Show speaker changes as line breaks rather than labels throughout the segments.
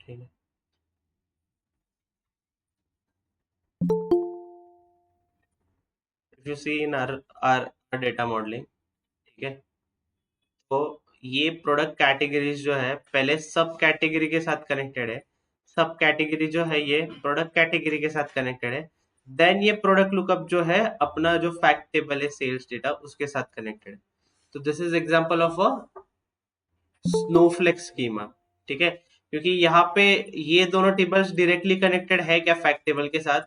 ठीक है। If you see in our data modelling, ठीक है, तो ये प्रोडक्ट कैटेगरीज जो है पहले सब कैटेगरी के साथ कनेक्टेड है, सब कैटेगरी जो है ये प्रोडक्ट कैटेगरी के साथ कनेक्टेड है, देन ये प्रोडक्ट लुकअप जो है अपना जो फैक्ट टेबल है सेल्स डेटा उसके साथ कनेक्टेड है। तो this is example of a Snowflake schema, ठीक है, क्योंकि यहाँ पे ये दोनों टेबल्स डायरेक्टली कनेक्टेड है क्या फैक्ट टेबल के साथ?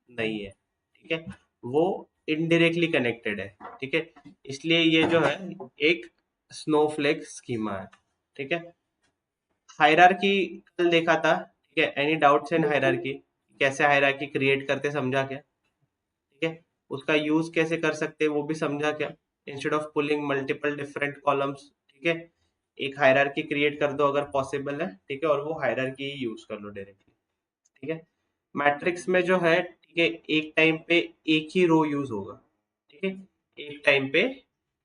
नहीं है, ठीक है, वो इनडायरेक्टली कनेक्टेड है, ठीक है, इसलिए ये जो है एक स्नोफ्लेक स्कीमा है, ठीक है। हायरार्की कल देखा था, ठीक है, एनी डाउट्स इन हायरार्की? कैसे हायरार्की क्रिएट करते समझा क्या? ठीक है, उसका यूज कैसे कर सकते हैं वो भी समझा क्या? Instead of pulling multiple different columns, ठीक है, एक हायरार्की क्रिएट कर दो अगर पॉसिबल है, ठीक है, और वो हायरार्की ही यूज कर लो डायरेक्टली, ठीक है। मैट्रिक्स में जो है, ठीक है, एक टाइम पे एक ही रो यूज होगा, ठीक है, एक टाइम पे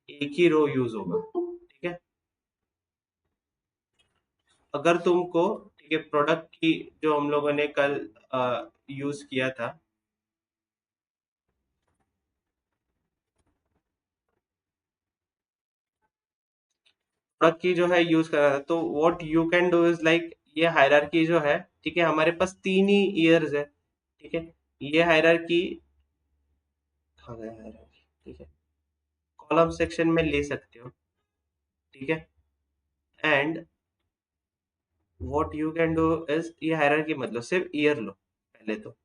एक ही रो यूज होगा, ठीक है। अगर तुमको, ठीक है, प्रोडक्ट की जो हम लोगों ने कल यूज किया था, प्रोडक्ट की जो है यूज करा था, तो what you can do is like, ये हायरार्की जो है, ठीक है, हमारे पास तीन ही ईयर्स है, ठीक है, ये हायरार्की कहाँ गया हायरार्की, ठीक है, कॉलम सेक्शन में ले सकते हो, ठीक है, and what you can do is, ये हायरार्की मतलब सिर्फ ईयर लो, पहले तो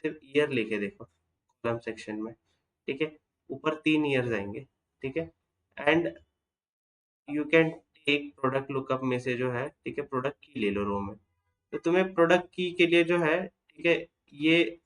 सिर्फ ईयर लेके देखो कॉलम सेक्शन में, ठीक है, ऊपर तीन ईयर्स आएंगे, ठीक है, and you can tech product lookup में से जो है, ठीक है, प्रोडक्ट की ले लो रो में, तो तुम्हें प्रोडक्ट की के लिए जो है, ठीक है, ये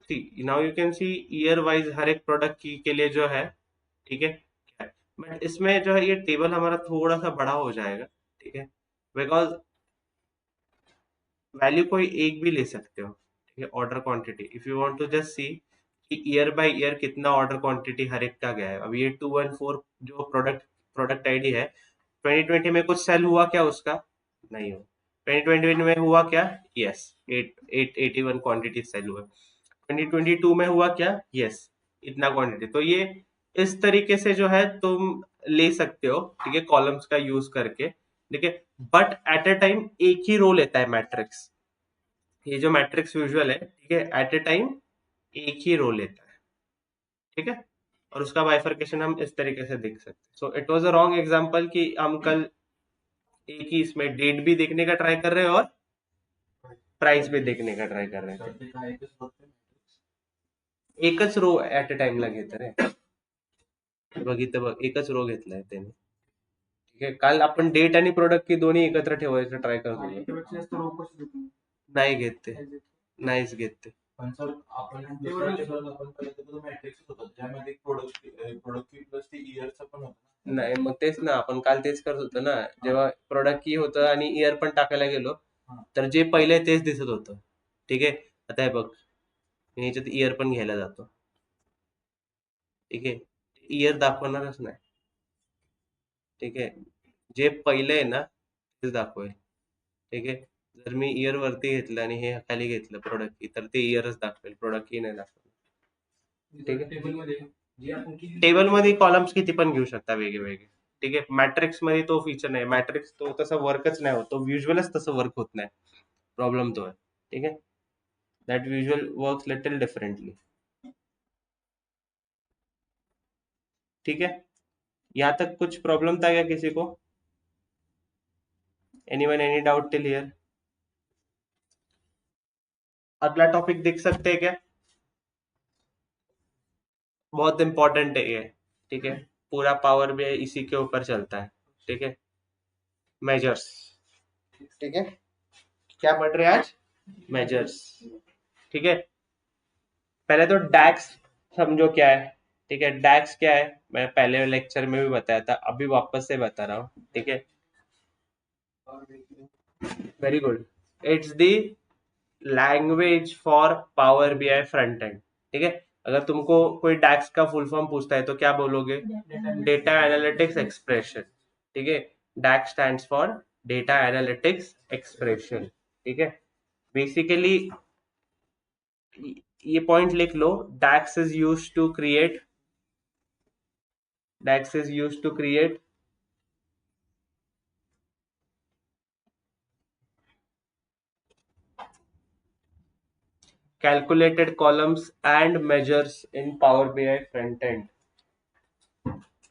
see now you can see year wise हर एक प्रोडक्ट की के लिए जो है, ठीक है, क्या है, बट इसमें जो है ये टेबल हमारा थोड़ा सा बड़ा हो जाएगा, ठीक है, बिकॉज वैल्यू कोई एक भी ले सकते हो, ठीक है, order quantity if you want to just see कि ईयर बाय ईयर कितना ऑर्डर क्वांटिटी हर एक का गया है। अब ये 214 जो प्रोडक्ट प्रोडक्ट आईडी है, 2020 में कुछ सेल हुआ क्या उसका? नहीं हो। 2021 में हुआ क्या? यस, 881 क्वांटिटी सेल हुआ। 2022 में हुआ क्या? यस, इतना क्वांटिटी। तो ये इस तरीके से जो है तुम ले सकते हो, ठीक है, कॉलम्स का यूज करके, ठीक है, बट एट अ टाइम एक ही रो लेता है मैट्रिक्स। ये जो मैट्रिक्स यूजुअल है, ठीक है, एट ए टाइम एक ही रो लेता है, ठीक है, और उसका बाइफर्केशन हम इस तरीके से देख सकते हैं। So it was a wrong example कि हम कल एक ही इसमें डेट भी देखने का ट्राई कर रहे हैं और प्राइस भी देखने का ट्राई कर रहे थे। एकच रो ऍट अ टाइमला घेत रे, बघ इथं बघ एकच रो घेतलाय त्याने, ठीक आहे, काल आपण डेट आणि प्रोडक्ट की दोन्ही एकत्र ठेवायचं ट्राय करत होतो, नाही घेत ते, नाहीच घेत ते. पण सर आपण दुसऱ्या टेबल आपण पहिलं तो मॅट्रिक्स होता ज्यामध्ये प्रोडक्ट की प्लस ती इयरचं पण होतं. नाही मग तेच ना, आपण काल तेच करत होतो ना, जेव्हा प्रोडक्ट की होतं आणि इयर पण टाकायला गेलो, तर जे पहिले तेच दिसत होतं, ठीक आहे. आता हे बघ, मी ह्याच्यात इयर पण घ्यायला जातो, ठीक आहे, इयर दाखवणारच नाही, ठीक आहे, जे पहिले आहे ना तेच दाखवेल, ठीक आहे. जर मी इयर वरती घेतलं आणि हे खाली घेतलं प्रोडक्ट की, तर ते इयरच दाखवेल, प्रोडक्ट की नाही दाखवेल, ठीक आहे. टेबल मध्ये कॉलम्स किती पण घेऊ शकता वेगळे वेगळे, ठीक आहे. मॅट्रिक्स मध्ये तो फीचर नाही, मॅट्रिक्स तो तसं वर्कच नाही होत, तो व्हिज्युअलच तसं वर्क होत नाही, प्रॉब्लेम तो आहे, ठीक आहे. That visual works little differently, ठीक है। यहाँ तक कुछ प्रॉब्लम था क्या किसी को? Anyone any doubt till here? अगला टॉपिक देख सकते हैं क्या? बहुत इंपॉर्टेंट है ये, ठीक है, पूरा पावर भी इसी के ऊपर चलता है, ठीक है, मेजर्स, ठीक है, क्या पढ़ रहे हैं आज? मेजर्स, ठीक है। पहले तो डैक्स, समझो क्या है, ठीक है। डैक्स क्या है, मैं पहले लेक्चर में भी बताया था, अभी वापस से बता रहा हूँ, ठीक है। Very good. It's the language for power BI front and, ठीक है। अगर तुमको कोई डैक्स का फुल फॉर्म पूछता है तो क्या बोलोगे? डेटा एनालिटिक्स एक्सप्रेशन, ठीक है। DAX stands for data analytics expression, ठीक है। बेसिकली ये पॉइंट लिख लो, DAX is used to create, DAX is used to create calculated columns and measures in Power BI front end.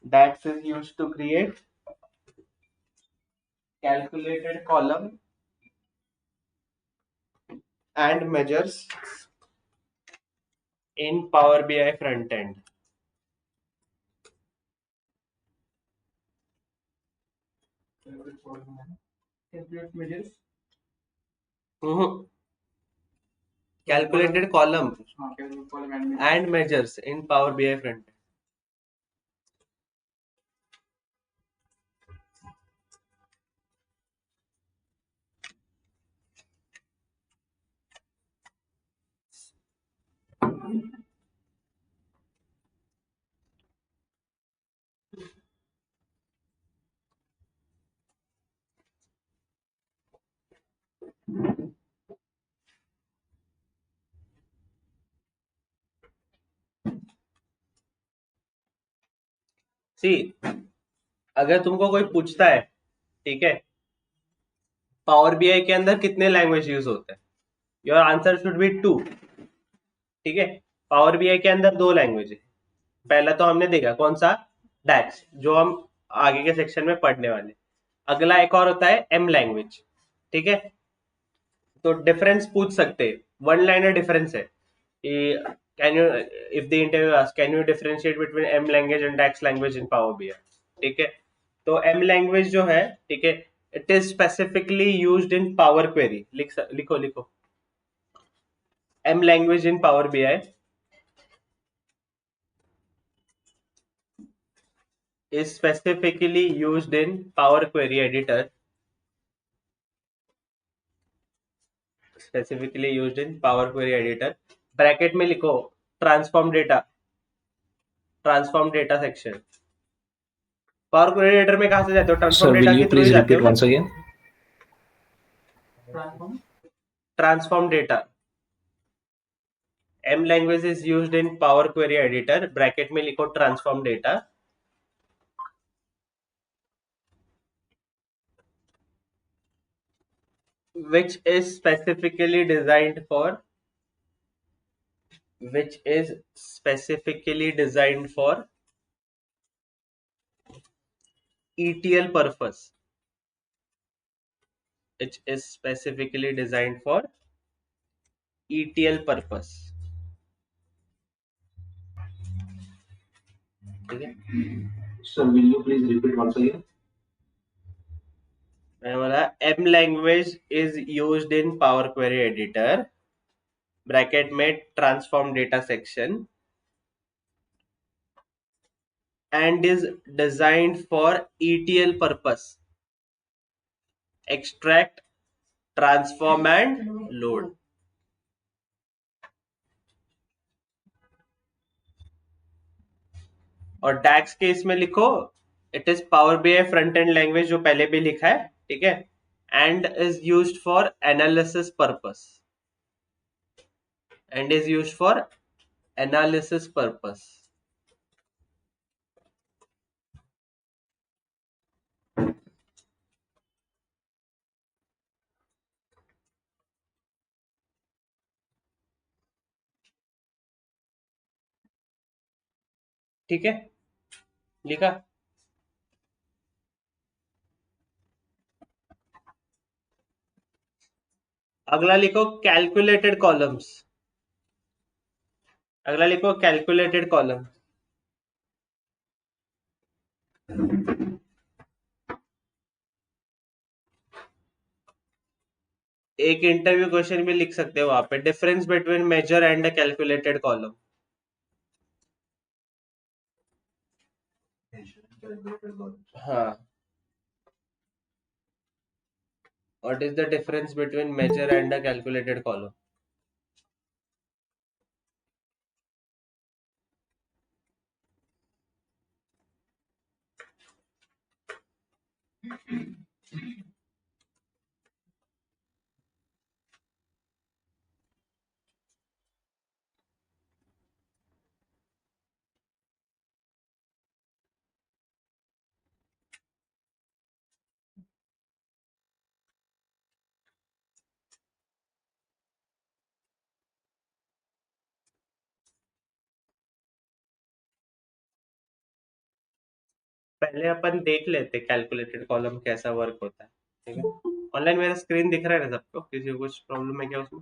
DAX is used to create calculated column and measures in Power BI front end. Mhm. Calculated column and measures in Power BI front end. See, अगर तुमको कोई पूछता है, ठीक है, power BI के अंदर कितने लैंग्वेज यूज होते हैं, योर आंसर शुड बी 2, ठीक है। पावर बीआई के अंदर 2 लैंग्वेज है। पहला तो हमने देखा कौन सा, डैक्स, जो हम आगे के सेक्शन में पढ़ने वाले। अगला एक और होता है एम लैंग्वेज, ठीक है। तो डिफरेंस पूछ सकते, वन लाइनर डिफरेंस है कि can you, if the interview ask can you differentiate between M language and DAX language in Power BI, ठीक है। तो एम लैंग्वेज जो है, ठीक है, it is specifically used in power Query, लिखो लिखो, M language in Power BI is specifically used in Power Query Editor, specifically used in Power Query Editor, bracket में लिखो transform data, transform data section. Power query Editor में कहां से जाते हो? Transform
Sir,
data
will
के
you
through ही
please
जाते हो
repeat
ना।
once again?
Transform data, M language is used in power query editor, bracket में लिखो transform data, which is specifically designed for, which is specifically designed for ETL purpose, which is specifically designed for ETL purpose, ठीक है।
Sir, will you please repeat once again?
मैंने बोला M language is used in power query editor, bracket में transform data section, and is designed for ETL purpose, extract, transform and load. और DAX के इसमें लिखो it is Power BI front end language, जो पहले भी लिखा है, ठीक है, and is used for analysis purpose, and is used for analysis purpose, ठीक है, लिखा। अगला लिखो कैलकुलेटेड कॉलम्स, अगला लिखो कैलकुलेटेड कॉलम। एक इंटरव्यू क्वेश्चन भी लिख सकते हो वहां पे, difference between measure and calculated column. हाँ, what is the difference between measure and a calculated column? पहले अपन देख लेते कैलकुलेटेड कॉलम कैसा वर्क होता है, ठीक है। ऑनलाइन मेरा स्क्रीन दिख रहा है ना सबको? किसी को कुछ प्रॉब्लम है क्या उसमें?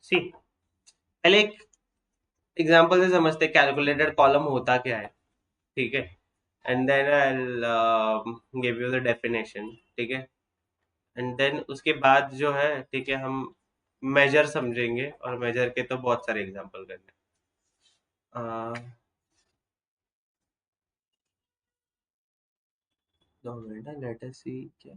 सी, पहले एक एग्जांपल से समझते कैलकुलेटेड कॉलम होता क्या है, ठीक है। And then I give you the definition, ठीक है। एंड देन उसके बाद जो है, ठीक है, हम मेजर समझेंगे, और मेजर के तो बहुत सारे एग्जांपल करने। दो मिनट, लेट अस सी क्या।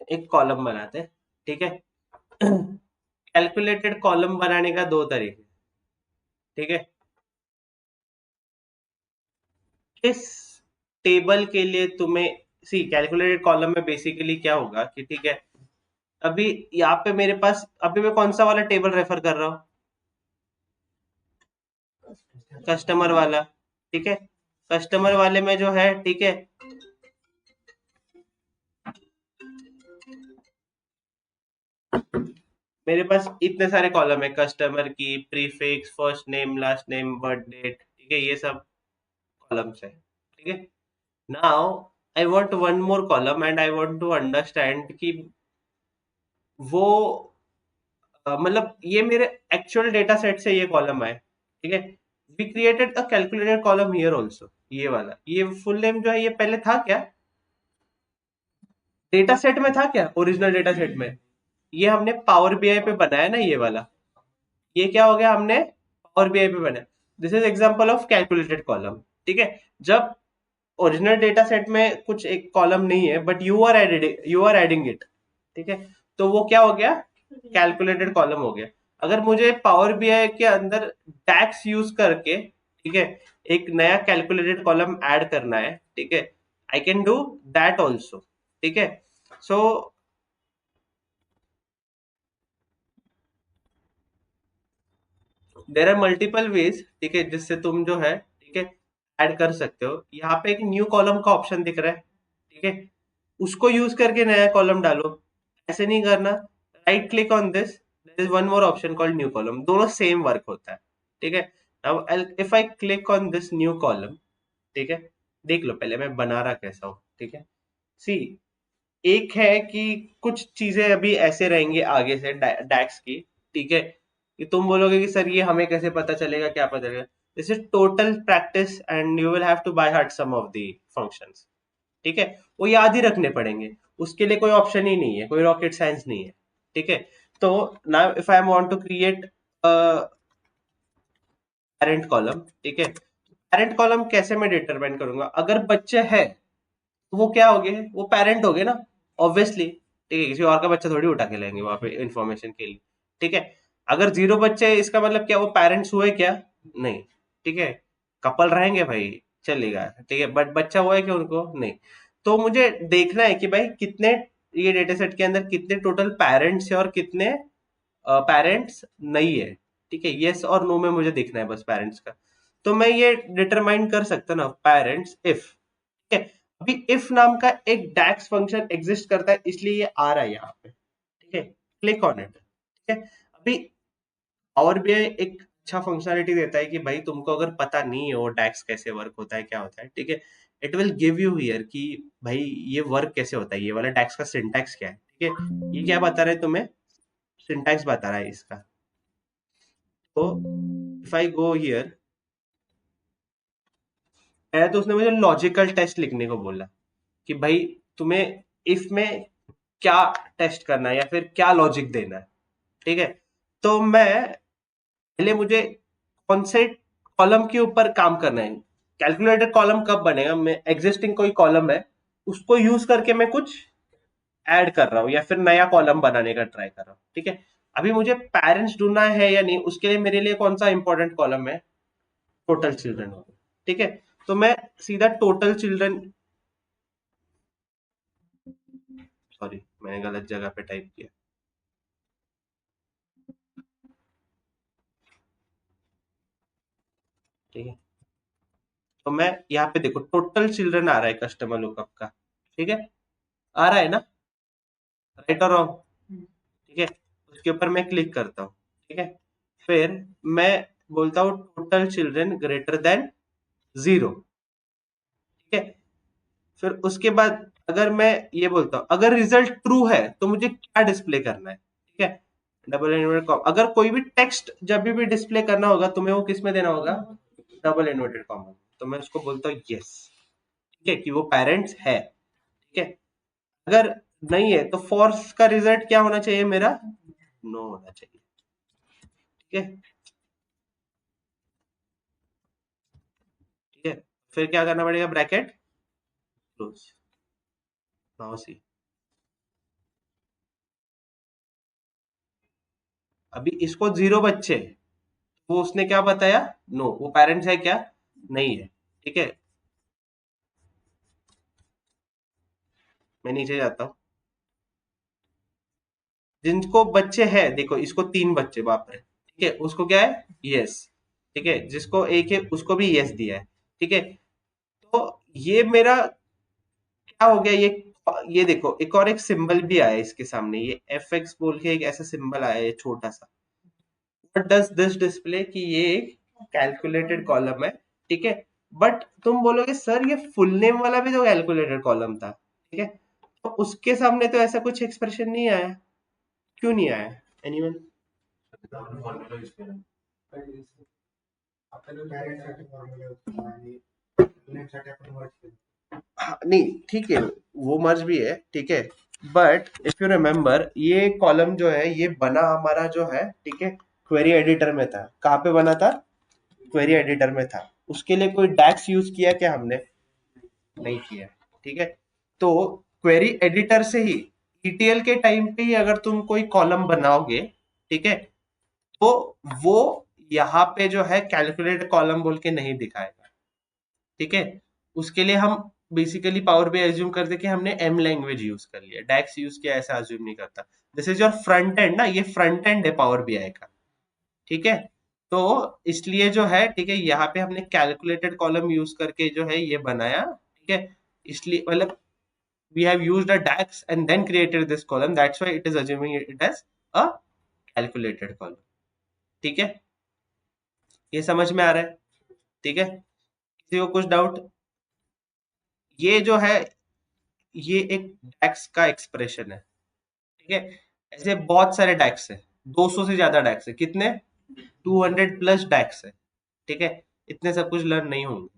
एक कॉलम बनाते हैं, ठीक है। कैलकुलेटेड कॉलम बनाने का दो तरीके, ठीक है। इस टेबल के लिए तुम्हें, सी कैलकुलेटेड कॉलम में बेसिकली क्या होगा कि, ठीक है, अभी यहाँ पे मेरे पास, अभी मैं कौन सा वाला टेबल रेफर कर रहा हूँ? कस्टमर वाला, ठीक है। कस्टमर वाले में जो है, ठीक है, मेरे पास इतने सारे कॉलम है, कस्टमर की, prefix, first name, last name, birth date, ठीक है, ये सब कॉलम्स है, ठीक है। Now I want one more column and I want to understand कि वो मतलब ये मेरे एक्चुअल डेटा सेट से ये कॉलम है, ठीक है। We created a calculated column here also, ये वाला, ये फुल नेम जो है, ये पहले था क्या डेटा सेट में? था क्या ओरिजिनल डेटा सेट में? ये हमने पावर बीआई पे बनाया ना, ये वाला। ये क्या हो गया, हमने पावर बीआई पे बनाया। This is example of calculated column, ठीक है। जब ओरिजिनल डेटा सेट में कुछ एक कॉलम नहीं है, but you are adding it, ठीक है, तो वो क्या हो गया, कैलकुलेटेड कॉलम हो गया। अगर मुझे पावर बीआई के अंदर डैक्स यूज करके, ठीक है, एक नया कैलकुलेटेड कॉलम ऐड करना है, ठीक है, I can do that also, ठीक है। सो देर आर मल्टीपल वेज, ठीक है, जिससे तुम जो है, ठीक है, ऐड कर सकते हो। यहाँ पे एक न्यू कॉलम का ऑप्शन दिख रहा है, ठीक है, उसको यूज करके नया कॉलम डालो। ऐसे नहीं करना, right click on this, there is one more option called new column, दोनों सेम वर्क होता है, ठीक है। अब if I click on this new column, ठीक है, देख लो पहले मैं बना रहा कैसा हूँ, ठीक है। सी, एक है कि कुछ चीजें अभी ऐसे रहेंगी आगे से डैक्स की, ठीक है, कि तुम बोलोगे कि सर ये हमें कैसे पता चलेगा, क्या पता चलेगा? This is total practice and you will have to by heart some of the functions, ठीक है। वो याद ही रखने पड़ेंगे, उसके लिए कोई ऑप्शन ही नहीं है, कोई रॉकेट साइंस नहीं है, ठीक है। तो now if I want to create parent column, ठीक है, पेरेंट कॉलम कैसे मैं डिटरमाइन करूंगा? अगर बच्चे है तो वो क्या हो गए, वो पेरेंट हो गए ना, ऑब्वियसली, ठीक है, किसी और का बच्चा थोड़ी उठा के लाएंगे वहां पे इंफॉर्मेशन के लिए, ठीक है। अगर जीरो बच्चे हैं, इसका मतलब क्या वो पेरेंट्स हुए क्या? नहीं, ठीक है, कपल रहेंगे भाई, चलेगा, ठीक है, बट बच्चा हुआ है क्या उनको? नहीं। तो मुझे देखना है कि भाई कितने, ये डेटा सेट के अंदर कितने टोटल पेरेंट्स है और कितने पेरेंट्स नहीं है, ठीक है। यस और नो में मुझे देखना है बस पेरेंट्स का। तो मैं ये डिटरमाइन कर सकता ना, पेरेंट्स इफ, ठीक है। अभी इफ नाम का एक डैक्स फंक्शन एग्जिस्ट करता है, इसलिए ये आ रहा है यहाँ पे, ठीक है, क्लिक ऑन इट, ठीक है। अभी और भी एक अच्छा फंक्शनलिटी देता है कि भाई तुमको अगर पता नहीं हो डैक्स कैसे वर्क होता है, क्या होता है, ठीक है, it will give you here कि भाई ये वर्क कैसे होता है, ये वाला डैक्स का सिंटैक्स क्या है, ठीक है। ये क्या बता रहा है तुम्हें? सिंटैक्स बता रहा है इसका। तो इफ आई गो हियर, पहले तो उसने मुझे लॉजिकल टेस्ट लिखने को बोला, कि भाई तुम्हें इसमें क्या टेस्ट करना है या फिर क्या लॉजिक देना है। ठीक है, तो मैं पहले मुझे कौन से कॉलम के ऊपर काम करना है। कैलकुलेटेड कॉलम कब बनेगा, मैं एग्जिस्टिंग कोई कॉलम है उसको यूज करके मैं कुछ ऐड कर रहा हूँ या फिर नया कॉलम बनाने का ट्राई कर रहा हूँ। ठीक है, अभी मुझे पेरेंट्स ढूंढना है या नहीं, उसके लिए मेरे लिए कौन सा इंपॉर्टेंट कॉलम है, टोटल चिल्ड्रन। ठीक है, तो मैं सीधा टोटल चिल्ड्रन, सॉरी मैंने गलत जगह पे टाइप किया। ठीक है, तो मैं यहाँ पे देखो टोटल चिल्ड्रन आ रहा है कस्टमर लुकअप का। ठीक है, आ रहा है ना, राइट और रॉन्ग। ठीक है, उसके ऊपर मैं क्लिक करता हूँ। ठीक है, फिर मैं बोलता हूँ टोटल चिल्ड्रन ग्रेटर देन 0। ठीक है, फिर उसके बाद अगर मैं ये बोलता हूँ अगर रिजल्ट ट्रू है तो मुझे क्या डिस्प्ले करना है। ठीक है, डबल इन्वर्टेड कॉमा, अगर कोई भी टेक्स्ट जब भी डिस्प्ले करना होगा तुम्हें वो किस में देना होगा, डबल इन्वर्टेड कॉमा। तो मैं उसको बोलता हूँ यस। ठीक है, कि वो पेरेंट्स है। ठीक है, अगर नहीं है तो फॉल्स का रिजल्ट क्या होना चाहिए मेरा, नो होना चाहिए। ठीक है, ठीक है, फिर क्या करना पड़ेगा, ब्रैकेट क्लोज। नाउ सी, अभी इसको 0 बच्चे, वो उसने क्या बताया, नो, वो पेरेंट्स है क्या, नहीं है। ठीक है, मैं नीचे जाता हूँ, जिनको बच्चे हैं देखो, इसको 3 बच्चे, बाप रे। ठीक है, उसको क्या है, यस। ठीक है, जिसको एक है उसको भी यस दिया है। ठीक है, तो ये मेरा क्या हो गया, ये देखो एक और एक सिंबल भी आया इसके सामने, ये एफ एक्स बोल के एक ऐसा सिंबल आया है छोटा सा। व्हाट डज दिस डिस्प्ले, कि ये एक कैलकुलेटेड कॉलम है। ठीक है, बट तुम बोलोगे सर ये फुल नेम वाला भी तो कैलकुलेटेड कॉलम था। ठीक है, तो उसके सामने तो ऐसा कुछ एक्सप्रेशन नहीं आया, क्यों नहीं आया, एनीवन। हाँ, नहीं ठीक है, वो मर्ज भी है। ठीक है, बट इफ यू रिमेम्बर ये कॉलम जो है ये बना हमारा जो है, ठीक है, क्वेरी एडिटर में था। कहाँ पे बना था, क्वेरी एडिटर में था। उसके लिए कोई डैक्स यूज किया क्या हमने, नहीं किया। ठीक है, तो क्वेरी एडिटर से ही ईटीएल के टाइम पे ही अगर तुम कोई कॉलम बनाओगे, ठीक है, तो वो यहाँ पे जो है कैलकुलेट कॉलम बोल के नहीं दिखाएगा। ठीक है, उसके लिए हम बेसिकली पावर भी एज्यूम करते कि हमने एम लैंग्वेज यूज कर लिया, डैक्स यूज किया, ऐसा एज्यूम नहीं करता। This is your front end ना, ये फ्रंट एंड है पावर बीआई का। ठीक है, तो इसलिए जो है, ठीक है, यहाँ पे हमने कैलकुलेटेड कॉलम यूज करके जो है ये बनाया। ठीक है, इसलिए मतलब we have used a DAX and then created this column, that's why it is assuming it as a calculated column। ठीक है, ये समझ में आ रहा है। ठीक है, किसी को कुछ डाउट, ये जो है ये एक डैक्स का एक्सप्रेशन है। ठीक है, ऐसे बहुत सारे डैक्स है, 200 से ज्यादा डैक्स है, कितने, 200 प्लस डैक्स है। ठीक है, इतने सब कुछ लर्न नहीं होंगे।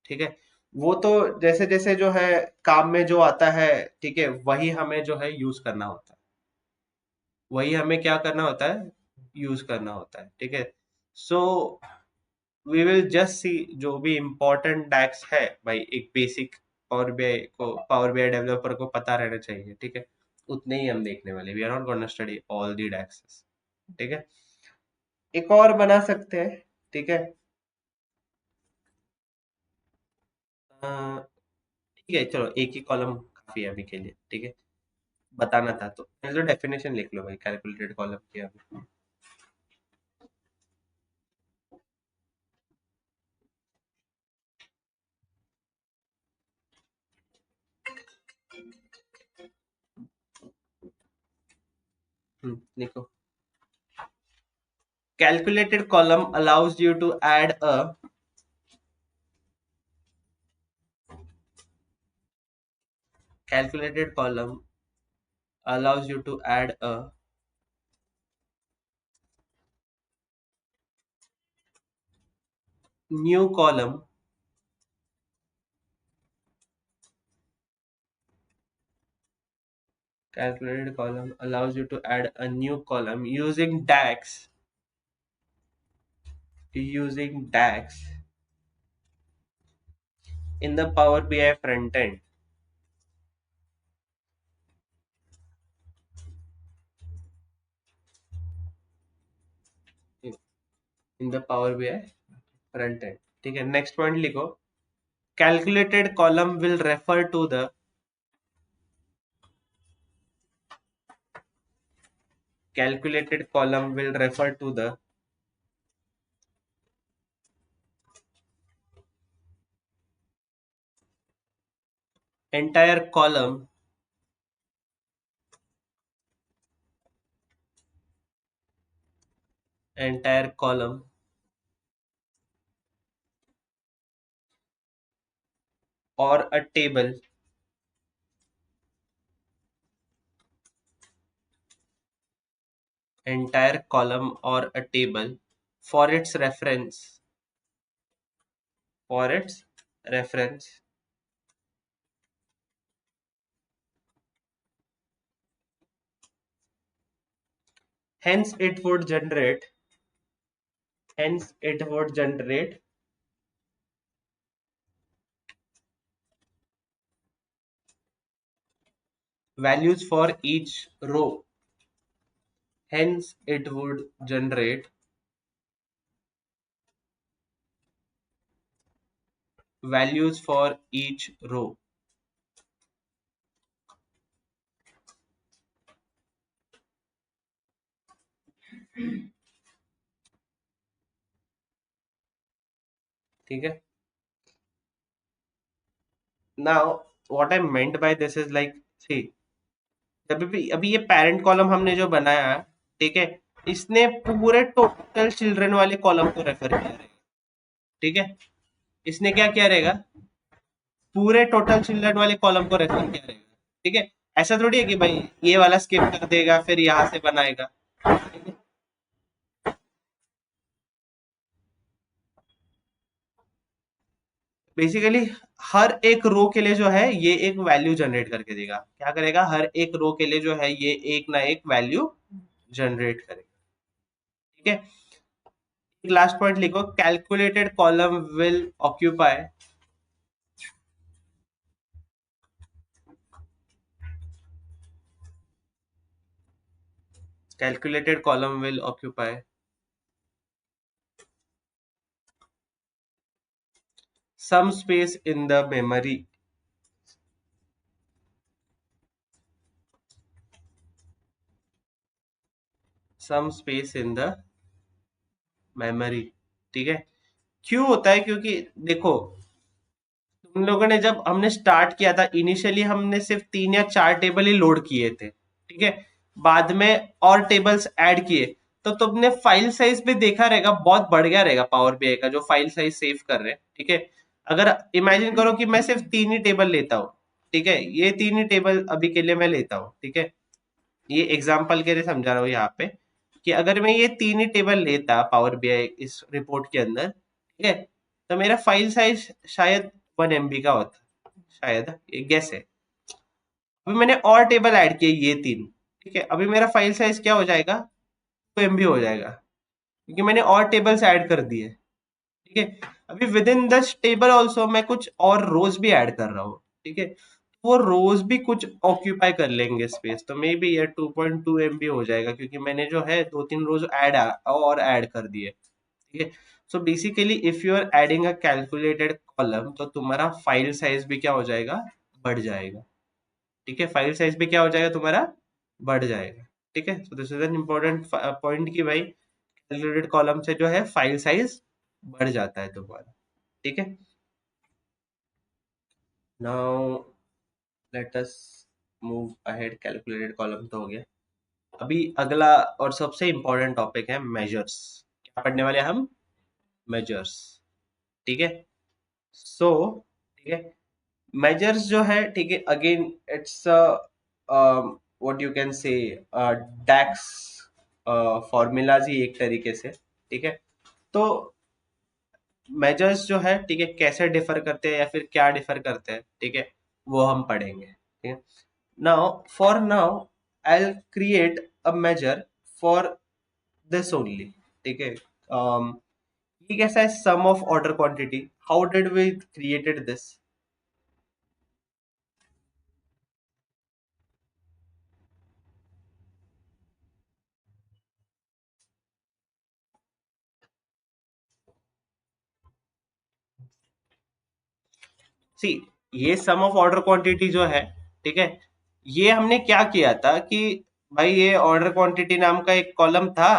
ठीक है, वो तो जैसे जैसे जो है काम में जो आता है, ठीक है, वही हमें जो है यूज करना होता है, वही हमें क्या करना होता है, यूज करना होता है। ठीक है, so we will just see जो भी इंपॉर्टेंट डैक्स है भाई, एक बेसिक पावर बीआई डेवलपर को पता रहना चाहिए। ठीक है, उतने ही हम देखने वाले, we are not gonna study all the DAXes. ठीक है, एक और बना सकते हैं। ठीक है, अ, ठीक है, चलो एक ही कॉलम काफी है अभी के लिए। ठीक है, बताना था तो पहले तो डेफिनेशन लिख लो भाई कैलकुलेटेड कॉलम की अभी। लिखो, calculated column allows you to add a calculated column allows you to add a new column calculated column allows you to add a new column using DAX in the Power BI front end. In the Power BI front end. ठीक है, next point लिखो. Calculated column will refer to the calculated column will refer to the entire column entire column or a table entire column or a table for its reference for its reference. Hence it would generate hence it would generate values for each row. Hence it would generate values for each row. ठीक है. Now what I meant by this is like, see, जब भी अभी ये parent column हमने जो बनाया है, ठीक है, इसने पूरे टोटल चिल्ड्रन वाले कॉलम को रेफर किया रहेगा. ठीक है, इसने क्या किया रहेगा, पूरे टोटल चिल्ड्रन वाले कॉलम को रेफर किया रहेगा. ठीक है, ऐसा थोड़ी है कि भाई ये वाला स्किप कर देगा फिर यहां से बनाएगा. ठीक है, बेसिकली हर एक रो के लिए जो है ये एक वैल्यू जनरेट करके देगा. क्या करेगा, हर एक रो के लिए जो है ये एक ना एक वैल्यू जनरेट करेगा. ठीक है, लास्ट पॉइंट लिखो. Calculated column will occupy calculated column will occupy some space in the memory. Some space in the memory. ठीक है, क्यों होता है, क्योंकि देखो, तुम लोगों ने जब हमने स्टार्ट किया था इनिशियली हमने सिर्फ 3 या 4 टेबल ही लोड किए थे. ठीक है, बाद में और टेबल्स ऐड किए, तो तुमने फाइल साइज भी देखा रहेगा, बहुत बढ़ गया रहेगा पावर बीआई का जो फाइल साइज सेव कर रहे हैं. ठीक है, अगर इमेजिन करो कि मैं सिर्फ 3 ही टेबल लेता हूँ. ठीक है, ये 3 ही टेबल अभी के लिए मैं लेता हूँ. ठीक है, ये एग्जाम्पल के लिए समझा रहा हूँ यहाँ पे, कि अगर मैं ये 3 ही टेबल लेता पावर बीआई इस रिपोर्ट के अंदर, ठीक है, तो मेरा फाइल साइज शायद 1 MB का होता, शायद, ये गेस है. अभी मैंने और टेबल ऐड किए ये 3. ठीक है, अभी मेरा फाइल साइज क्या हो जाएगा, 2 MB हो जाएगा, क्योंकि मैंने और टेबल्स ऐड कर दिए. ठीक है, अभी विद इन दस टेबल ऑल्सो मैं कुछ और रोज भी ऐड कर रहा हूँ. ठीक है, वो रोज भी कुछ ऑक्यूपाई कर लेंगे स्पेस, तो मे बी ये 2.2 MB हो जाएगा, क्योंकि मैंने जो है 2-3 रोज और ऐड कर दिए. ठीक है, so basically if you are adding a calculated column, तो तुम्हारा फाइल साइज भी क्या हो जाएगा, बढ़ जाएगा. ठीक है, फाइल साइज भी क्या हो जाएगा तुम्हारा, बढ़ जाएगा. ठीक है, so this is an important point कि भाई कैलकुलेटेड कॉलम से जो है फाइल साइज बढ़ जाता है तुम्हारा. ठीक है, now let us move ahead. Calculated column तो हो गया. अभी अगला और सबसे इम्पोर्टेंट टॉपिक है मेजर्स. क्या पढ़ने वाले हैं हम, मेजर्स. ठीक है, सो ठीक है, मेजर्स जो है, ठीक है, again it's what you can say DAX formulas ही एक तरीके से. ठीक है, तो मेजर्स जो है, ठीक है, कैसे डिफर करते हैं या फिर क्या डिफर करते हैं, ठीक है, वो हम पढ़ेंगे. ठीक है, now I'll create a measure for this only. ठीक है? ये कैसा है? Sum of order quantity. How did we created this? See, ये सम ऑफ ऑर्डर क्वांटिटी जो है, ठीक है, ये हमने क्या किया था कि भाई ये ऑर्डर क्वांटिटी नाम का एक कॉलम था,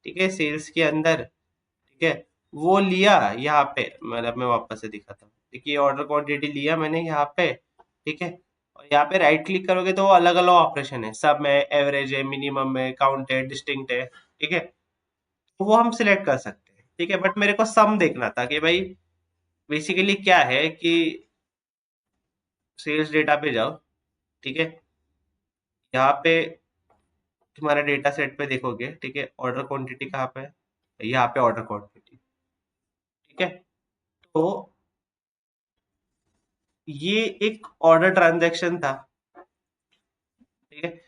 ठीक है, सेल्स के अंदर, ठीक है, वो लिया यहाँ पे, मतलब मैं वापस से दिखाता हूँ. देखिए ऑर्डर क्वांटिटी लिया मैंने यहाँ पे, ठीक है, और यहाँ पे राइट क्लिक करोगे तो वो अलग अलग ऑपरेशन है, सब में, एवरेज है, मिनिमम है, काउंट है, डिस्टिंक्ट है, ठीक है, तो वो हम सिलेक्ट कर सकते हैं, ठीक है, बट मेरे को सम देखना था कि भाई बेसिकली क्या है कि सेल्स डेटा पे जाओ, ठीक है, यहाँ पे तुम्हारे डेटा सेट पे देखोगे, ठीक है, ऑर्डर क्वांटिटी कहाँ पे है? यहाँ पे ऑर्डर क्वांटिटी, ठीक है, तो ये एक ऑर्डर ट्रांजैक्शन था, ठीक है.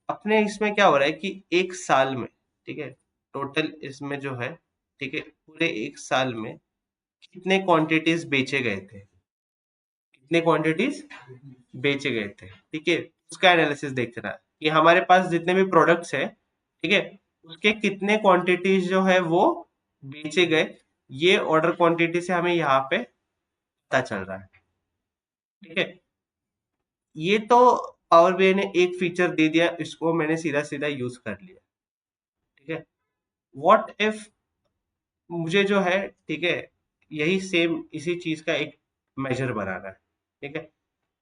अपने इसमें क्या हो रहा है कि एक साल में, ठीक है, टोटल इसमें जो है, ठीक है, पूरे एक साल में कितने क्वांटिटीज बेचे गए थे, कितने क्वांटिटीज बेचे गए थे, ठीक है, उसका एनालिसिस देख रहा है कि हमारे पास जितने भी प्रोडक्ट्स है, ठीक है, उसके कितने क्वांटिटीज जो है वो बेचे गए, ये ऑर्डर क्वांटिटी से हमें यहाँ पे पता चल रहा है, ठीक है. ये तो पावर बीआई ने एक फीचर दे दिया, इसको मैंने सीधा सीधा यूज कर लिया, ठीक है. व्हाट इफ मुझे जो है, ठीक है, यही सेम इसी चीज का एक मेजर बनाना है, ठीक है.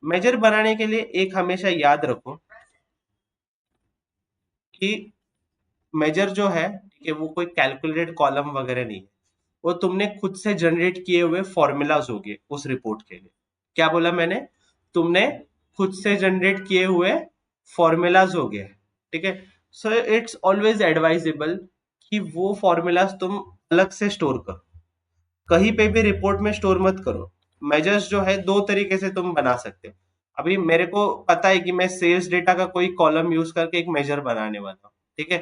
मेजर बनाने के लिए एक हमेशा याद रखो कि मेजर जो है, ठीक है, वो कोई कैलकुलेटेड कॉलम वगैरह नहीं है, वो तुमने खुद से जनरेट किए हुए फॉर्मूलाज होंगे उस रिपोर्ट के लिए. क्या बोला मैंने? तुमने खुद से जनरेट किए हुए फॉर्मूलाज हो गए, ठीक है. सो इट्स ऑलवेज एडवाइजेबल कि वो फॉर्मूलाज तुम अलग से स्टोर करो, कहीं पे भी रिपोर्ट में स्टोर मत करो. मेजर्स जो है दो तरीके से तुम बना सकते हो. अभी मेरे को पता है कि मैं सेल्स डेटा का कोई कॉलम यूज करके एक मेजर बनाने वाला हूँ, ठीक है.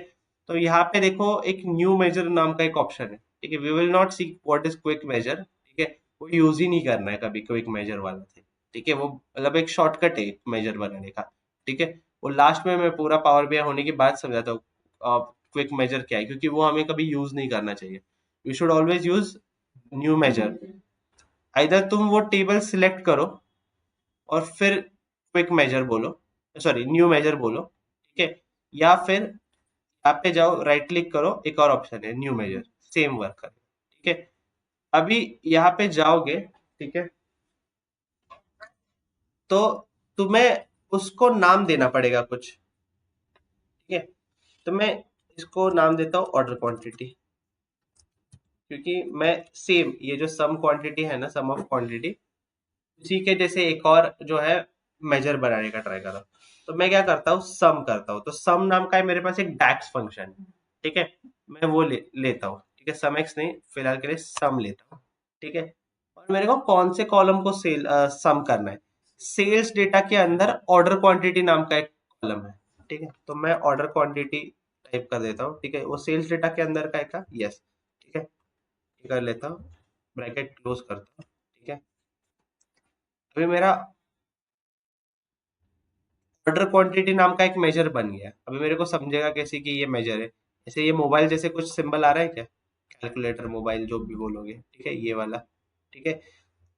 तो यहाँ पे देखो एक न्यू मेजर नाम का एक ऑप्शन है, ठीक है. We will not see what is quick measure, ठीक है, वो यूज ही नहीं करना है कभी क्विक मेजर वाला थे, ठीक है, वो मतलब एक शॉर्टकट है मेजर बनाने का, ठीक है. वो लास्ट में मैं पूरा पावर बीआई होने के बाद समझाता हूँ क्विक मेजर क्या है, क्योंकि वो हमें कभी यूज नहीं करना चाहिए. You should always use new measure. Either तुम वो टेबल सिलेक्ट करो और फिर क्विक मेजर बोलो, सॉरी न्यू मेजर बोलो, ठीक है, या फिर यहाँ पे जाओ, राइट क्लिक करो, एक और ऑप्शन है न्यू मेजर, सेम वर्क करेगा, ठीक है. अभी यहाँ पे जाओगे, ठीक है, तो तुम्हें उसको नाम देना पड़ेगा कुछ, ठीक है. तो मैं इसको नाम देता हूँ ऑर्डर क्वांटिटी, क्योंकि मैं सेम ये जो सम क्वांटिटी है ना, सम ऑफ क्वांटिटी, उसी के जैसे एक और जो है मेजर बनाने का ट्राई कर रहा हूँ. तो मैं क्या करता हूँ, सम करता हूँ. तो सम नाम का है मेरे पास एक डैक्स फंक्शन, ठीक है, मैं वो लेता हूँ, ठीक है, सम एक्स नहीं, फिलहाल के लिए सम लेता हूँ, ठीक है. और मेरे को कौन से कॉलम को सम करना है? सेल्स डेटा के अंदर ऑर्डर क्वांटिटी नाम का एक कॉलम है, ठीक है, तो मैं ऑर्डर क्वांटिटी टाइप कर देता हूँ, ठीक है, वो सेल्स डेटा के अंदर का है का, यस, ठीक है, ये कर लेता हूँ, ब्रैकेट क्लोज करता हूँ, ठीक है. अभी मेरा ऑर्डर क्वांटिटी नाम का एक मेजर बन गया. अभी मेरे को समझेगा कैसे कि ये मेजर है? जैसे ये मोबाइल जैसे कुछ सिंबल आ रहा है क्या? कैलकुलेटर, मोबाइल, जो भी बोलोगे, ठीक है, ये वाला, ठीक है.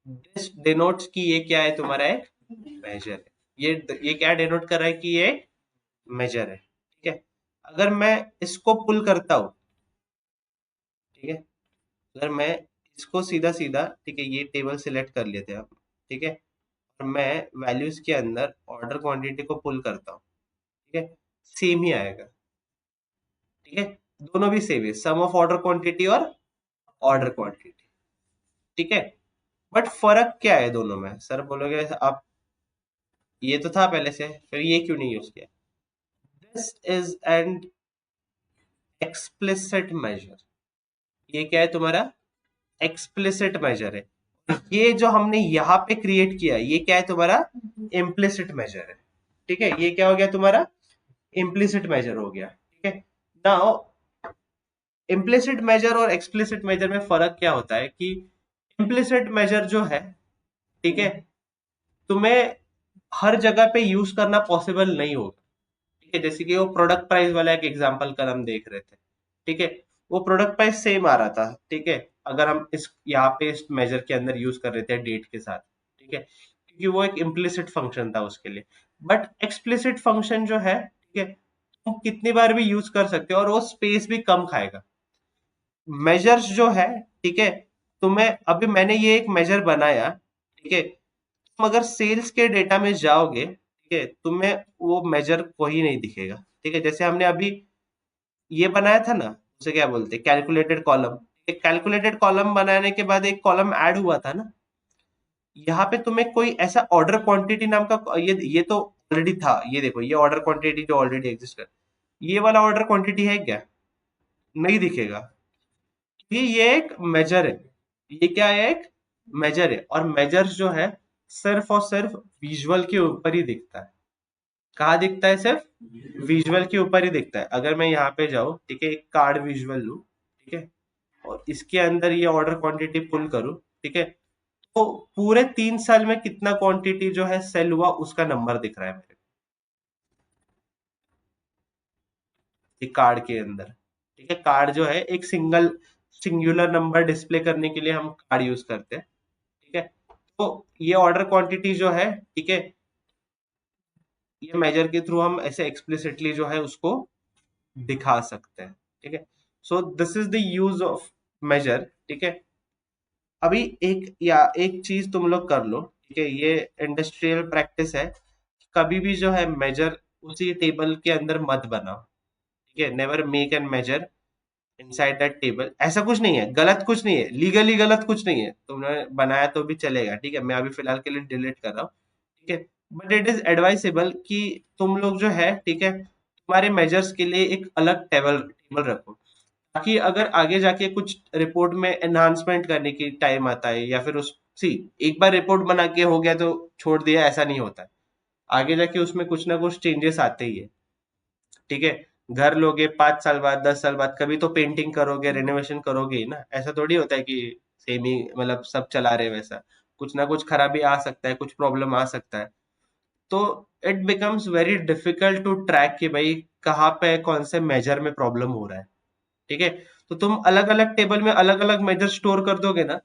दिस डिनोट्स कि ये क्या है, तुम्हारा एक मेजर है. ये क्या डिनोट कर रहा है कि ये मेजर है, ठीक है. अगर मैं इसको पुल करता हूँ, ठीक है, अगर मैं इसको सीधा सीधा, ठीक है, ये टेबल सिलेक्ट कर लेते हैं आप, ठीक है, और मैं वैल्यूज के अंदर ऑर्डर क्वांटिटी को पुल करता हूँ, ठीक है, सेम ही आएगा, ठीक है. दोनों भी सेम है, सम ऑफ ऑर्डर क्वांटिटी और ऑर्डर क्वांटिटी, ठीक है. बट फर्क क्या है दोनों में? सर बोलोगे आप, ये तो था पहले से, फिर ये क्यों नहीं यूज किया? This is an explicit measure. ये क्या है तुम्हारा? एक्सप्लिसिट मेजर है. ये जो हमने यहाँ पे क्रिएट किया ये क्या है तुम्हारा इम्प्लिसिट मेजर है। ठीक है, ये क्या हो गया तुम्हारा इम्प्लिसिट मेजर हो गया। ठीक है, नाउ इम्प्लिसिट मेजर और एक्सप्लिसिट मेजर में फर्क क्या होता है कि इम्प्लिसिट मेजर जो है, ठीक है, तुम्हें हर जगह पे यूज करना पॉसिबल नहीं होगा। ठीक है, जैसे कि वो प्रोडक्ट प्राइस वाला एक एग्जांपल कल हम देख रहे थे। ठीक है, वो प्रोडक्ट प्राइस सेम आ रहा था। ठीक है, अगर हम इस यहाँ पे इस मेजर के अंदर यूज कर रहे थे डेट के साथ। ठीक है, क्योंकि वो एक इम्प्लिसिट फंक्शन था उसके लिए। बट एक्सप्लिसिट फंक्शन जो है, ठीक है, तुम कितनी बार भी यूज कर सकते हो और वो स्पेस भी कम खाएगा। मेजर्स जो है, ठीक है, तुम्हें अभी मैंने ये एक मेजर बनाया। ठीक है, तुम अगर सेल्स के डेटा में जाओगे, ठीक है, तुम्हें वो मेजर कोई नहीं दिखेगा। ठीक है, जैसे हमने अभी ये बनाया था ना, उसे क्या बोलते हैं कैलकुलेटेड कॉलम। एक कैलकुलेटेड कॉलम बनाने के बाद एक कॉलम ऐड हुआ था ना, यहाँ पे तुम्हें कोई ऐसा ऑर्डर क्वांटिटी नाम का ये तो ऑलरेडी था। ये देखो ये ऑर्डर क्वांटिटी जो ऑलरेडी एग्जिस्ट कर, ये वाला ऑर्डर क्वांटिटी है क्या, नहीं दिखेगा। ये एक मेजर है। ये क्या है, एक मेजर है। और मेजर जो है सिर्फ और सिर्फ विजुअल के ऊपर ही दिखता है। कहाँ दिखता है, सिर्फ विजुअल के ऊपर ही दिखता है। अगर मैं यहाँ पे जाऊँ, ठीक है, एक कार्ड विजुअल लूँ, ठीक है, और इसके अंदर ये ऑर्डर क्वांटिटी पुल करूँ, ठीक है, तो पूरे 3 साल में कितना क्वांटिटी जो है सेल हुआ उसका नंबर दिख रहा है मेरे को, ये कार्ड के अंदर। ठीक है, कार्ड जो है एक सिंगुलर नंबर डिस्प्ले करने के लिए हम कार्ड यूज करते हैं। ठीक है, तो ये ऑर्डर क्वांटिटी जो है, ठीक है, ये मेजर के थ्रू हम ऐसे एक्सप्लिसिटली जो है उसको दिखा सकते हैं। ठीक है, so this is the use of measure. ठीक है, अभी एक चीज तुम लोग कर लो। ठीक है, ये इंडस्ट्रियल प्रैक्टिस है। कभी भी जो है मेजर उसी टेबल के अंदर मत बनाओ। ठीक है, never make an measure inside that table. ऐसा कुछ नहीं है, गलत कुछ नहीं है, लीगली गलत कुछ नहीं है, तुमने बनाया तो भी चलेगा। ठीक है, मैं अभी फिलहाल के लिए डिलीट कर रहा हूँ। ठीक है, बट इट इज एडवाइसेबल कि तुम लोग जो है, ठीक है, तुम्हारे मेजर्स के लिए एक अलग टेबल टेबल रखो, ताकि अगर आगे जाके कुछ रिपोर्ट में एनहांसमेंट करने की टाइम आता है या फिर उस सी एक बार रिपोर्ट बना के हो गया तो छोड़ दिया, ऐसा नहीं होता है। आगे जाके उसमें कुछ ना कुछ चेंजेस आते ही है। ठीक है, घर लोगे 5 साल बाद 10 साल बाद, कभी तो पेंटिंग करोगे रेनोवेशन करोगे ही ना। ऐसा थोड़ी होता है कि सेम ही मतलब सब चला रहे वैसा। कुछ ना कुछ खराबी आ सकता है, कुछ प्रॉब्लम आ सकता है। तो it becomes very difficult to track कि भाई कहाँ पे कौन से मेजर में प्रॉब्लम हो रहा है। ठीक है, तो तुम अलग अलग टेबल में अलग अलग मेजर स्टोर कर दोगे ना,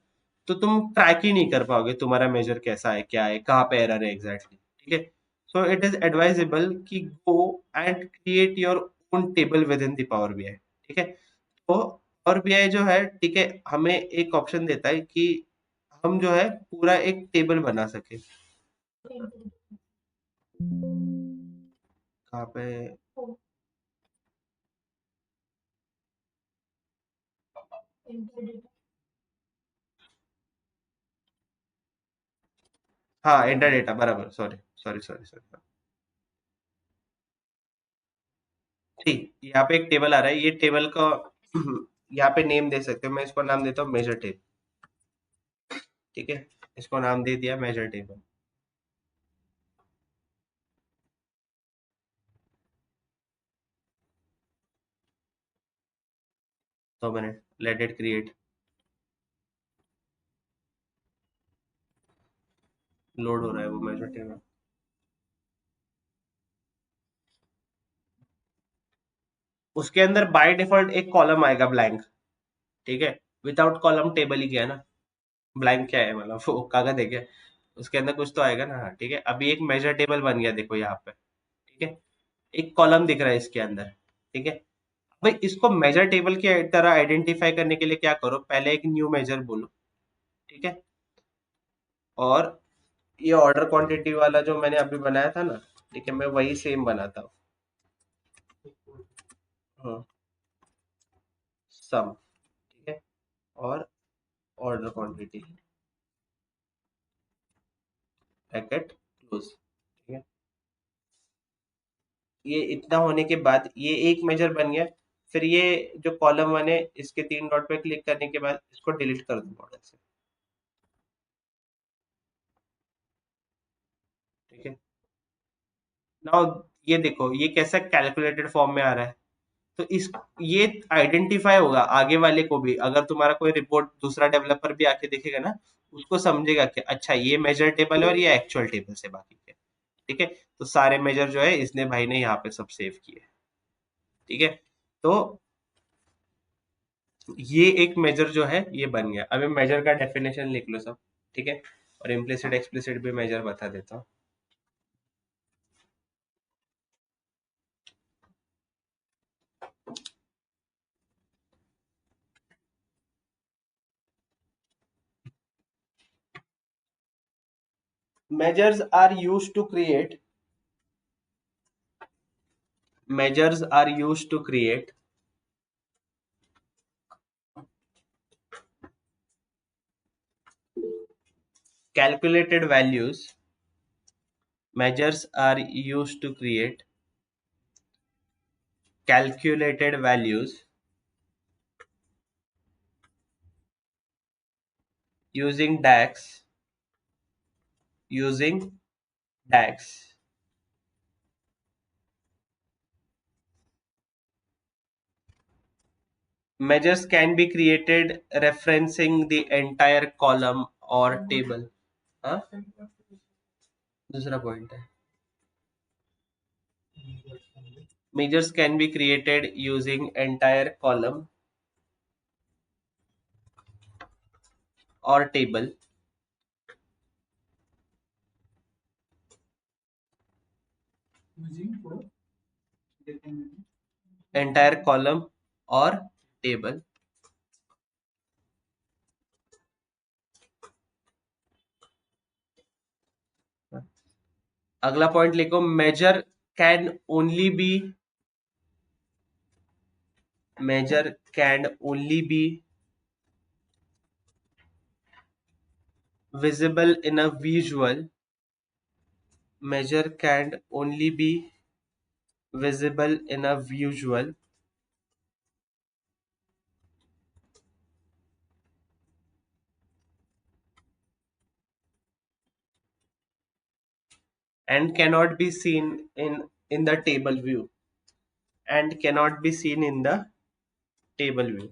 तो तुम ट्रैक ही नहीं कर पाओगे तुम्हारा मेजर कैसा है, क्या है, कहाँ पे एरर है एग्जैक्टली। ठीक है, सो इट इज एडवाइजेबल कि गो and create your own table with in the power BI. ठीक है, तो पावर बीआई जो है, ठीक है, हमें एक ऑप्शन देता है कि हम जो है पूरा एक टेबल बना सके। कहाँ पे, हाँ एंटर डेटा बराबर, सॉरी सॉरी सॉरी सॉरी। ठीक, यहाँ पे एक टेबल आ रहा है, ये टेबल का यहाँ पे नेम दे सकते हो। मैं इसको नाम देता हूँ मेजर टेबल। ठीक है, इसको नाम दे दिया measure table. 2 minute, let it create. Load हो रहा है वो मेजर टेबल। उसके अंदर बाय डिफॉल्ट एक कॉलम आएगा ब्लैंक। ठीक है, विदाउट कॉलम टेबल ही क्या है ना, ब्लैंक क्या है मतलब वो कागज है क्या, उसके अंदर कुछ तो आएगा ना। हाँ ठीक है, अभी एक मेजर टेबल बन गया देखो यहाँ पे। ठीक है, एक कॉलम दिख रहा है इसके अंदर। ठीक है, भाई इसको मेजर टेबल की तरह आइडेंटिफाई करने के लिए क्या करो, पहले एक न्यू मेजर बोलो। ठीक है, और ये ऑर्डर क्वांटिटी वाला जो मैंने अभी बनाया था ना, ठीक है, मैं वही सेम बनाता हूँ। हाँ, सम। ठीक है, और ऑर्डर क्वांटिटी ब्रैकेट क्लोज। ठीक है, ये इतना होने के बाद ये एक मेजर बन गया। फिर ये जो कॉलम वन है इसके 3 डॉट पे क्लिक करने के बाद इसको डिलीट कर दो मॉडल से। ठीक है। नाउ ये देखो ये कैसा कैलकुलेटेड फॉर्म में आ रहा है, तो इस ये आइडेंटिफाई होगा आगे वाले को भी, अगर तुम्हारा कोई रिपोर्ट दूसरा डेवलपर भी आके देखेगा ना, उसको समझेगा कि अच्छा ये मेजर टेबल है और ये एक्चुअल टेबल से बाकी के। ठीक है। तो सारे मेजर जो है इसने भाई ने यहाँ पे सब सेव किए। ठीक है। तो ये एक मेजर जो है ये बन गया। अभी मेजर का डेफिनेशन लिख लो सब। ठीक है। और इम्प्लिसिट एक्सप्लिसिट भी मेजर बता देता हूँ। measures are used to create measures are used to create calculated values. Measures are used to create calculated values using DAX. Measures can be created referencing the entire column or table. हाँ, दूसरा point है। Measures can be created using entire column or table. Entire column or table. अगला point लिखो, measure can only be visible in a visual. Measure can only be visible in a visual and cannot be seen in the table view, and cannot be seen in the table view.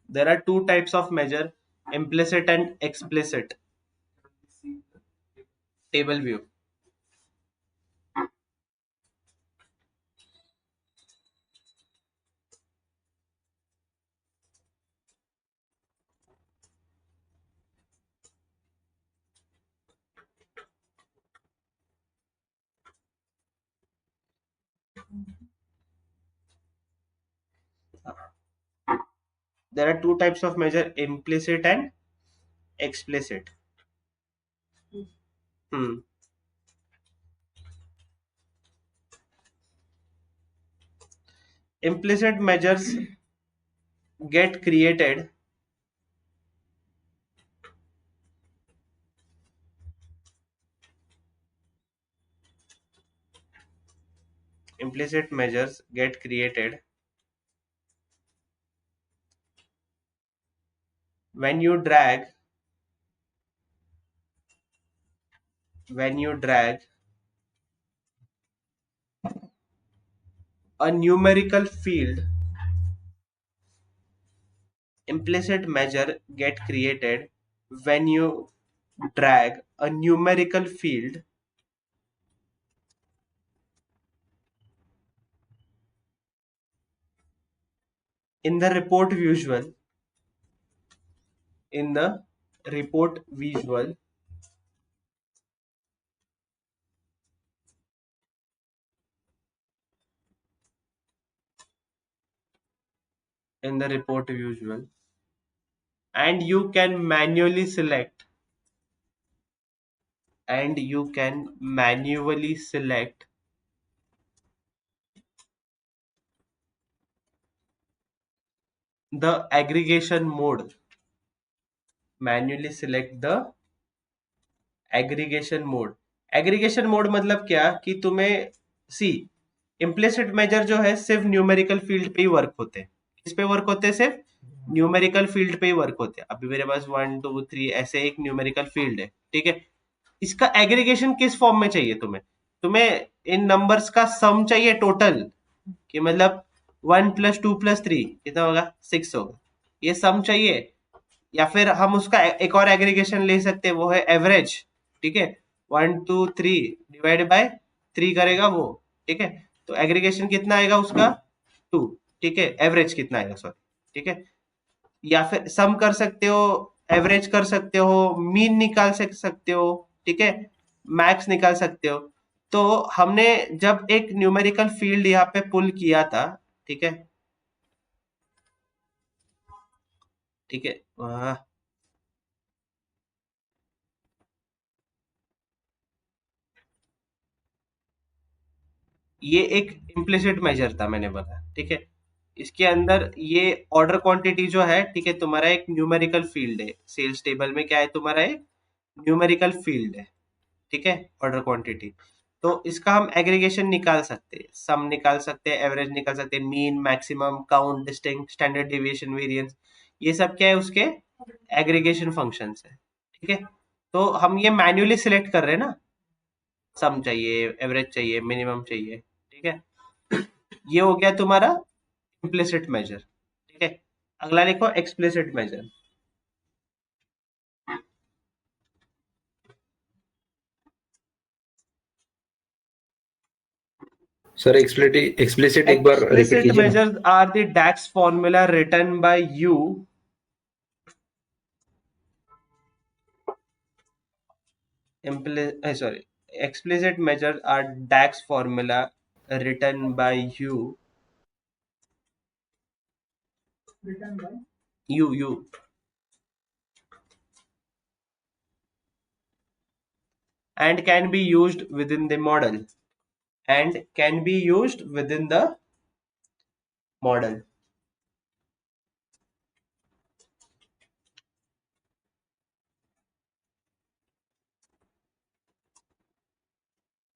There are two types of measure, implicit and explicit. Table view. There are two types of measure, implicit and explicit. Hmm. Implicit measures get created implicit measures get created when you drag a numerical field. Implicit measure get created when you drag a numerical field in the report visual in the report visual in the report visual, and you can manually select the aggregation mode. Manually select the aggregation mode. Aggregation mode मतलब क्या कि तुम्हें सी implicit major जो है सिर्फ numerical field पे ही work होते हैं। किस पे वर्क होते हैं? सिर्फ न्यूमेरिकल फील्ड पे ही वर्क होते हैं। अभी मेरे पास 1 2 3 ऐसे एक न्यूमेरिकल फील्ड है, ठीक है। इसका एग्रीगेशन किस फॉर्म में चाहिए तुम्हें? तुम्हें इन नंबर्स का सम चाहिए टोटल, कि मतलब 1 + 2 + 3 कितना होगा? 6 होगा, ये सम चाहिए। या फिर हम उसका एक और एग्रीगेशन ले सकते हैं, वो है एवरेज, ठीक है। 1 2 3 डिवाइड बाय 3 करेगा वो, ठीक है। तो एग्रीगेशन कितना आएगा उसका? 2, ठीक है। एवरेज कितना आएगा, सॉरी, ठीक है। या फिर सम कर सकते हो, एवरेज कर सकते हो, मीन निकाल सकते हो, ठीक है, मैक्स निकाल सकते हो। तो हमने जब एक न्यूमेरिकल फील्ड यहाँ पे पुल किया था, ठीक है, ठीक है, ये एक इम्प्लिसिट मेजर था, मैंने बोला, ठीक है। इसके अंदर ये ऑर्डर क्वांटिटी जो है, ठीक है, तुम्हारा एक न्यूमेरिकल फील्ड है। सेल्स टेबल में क्या है? तुम्हारा एक न्यूमेरिकल फील्ड है, ठीक है, ऑर्डर क्वांटिटी। तो इसका हम एग्रीगेशन निकाल सकते हैं, सम निकाल सकते हैं, एवरेज निकाल सकते हैं, mean, maximum, count, distinct, standard deviation, variance, ये सब क्या है? उसके एग्रीगेशन फंक्शंस है, ठीक है। तो हम ये मैन्युअली सिलेक्ट कर रहे हैं ना, सम चाहिए, एवरेज चाहिए, मिनिमम चाहिए, ठीक है। ये हो गया तुम्हारा इम्प्लिसिट मेजर, ठीक है। अगला लिखो एक्सप्लिसिट मेजर।
सर एक्सप्लिसिट एक बार रिपीट
Explicit
कीजिए ना।
measures are the DAX formula written by you. Sorry. Explicit measures are DAX formula written by you. You. And can be used within the model. And can be used within the model.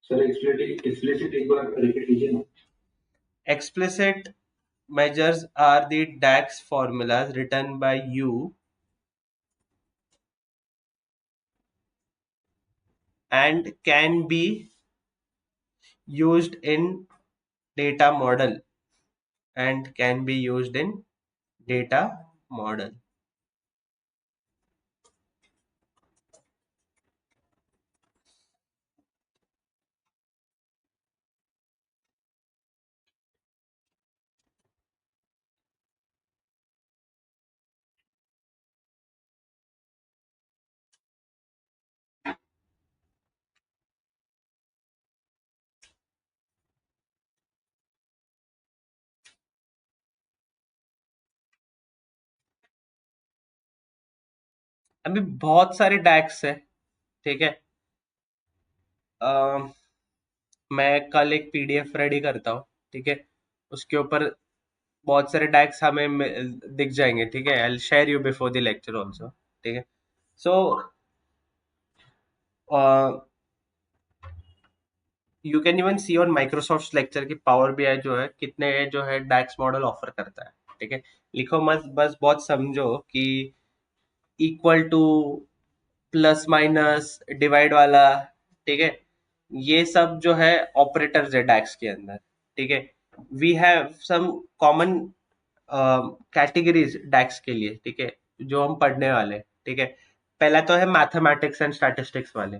Sir explicit एक बार repeat कीजिए ना।
Explicit measures are the DAX formulas written by you and can be used in data model. And can be used in data model. अभी बहुत सारे डैक्स है, ठीक है। अ, मैं कल एक पीडीएफ रेडी करता हूँ, ठीक है। उसके ऊपर बहुत सारे डैक्स हमें दिख जाएंगे, ठीक है। I share you before the lecture also, ठीक है। So you can even see on Microsoft lecture की पावर बीआई जो है कितने जो है डैक्स मॉडल ऑफर करता है, ठीक है। लिखो मत, बस बहुत समझो कि equal to, plus minus, divide वाला, ठीक है। ये सब जो है ऑपरेटर्स है डैक्स के अंदर, ठीक है। We have some common categories DAX के लिए, ठीक है, जो हम पढ़ने वाले, ठीक है। पहला तो है मैथमेटिक्स एंड स्टैटिस्टिक्स वाले,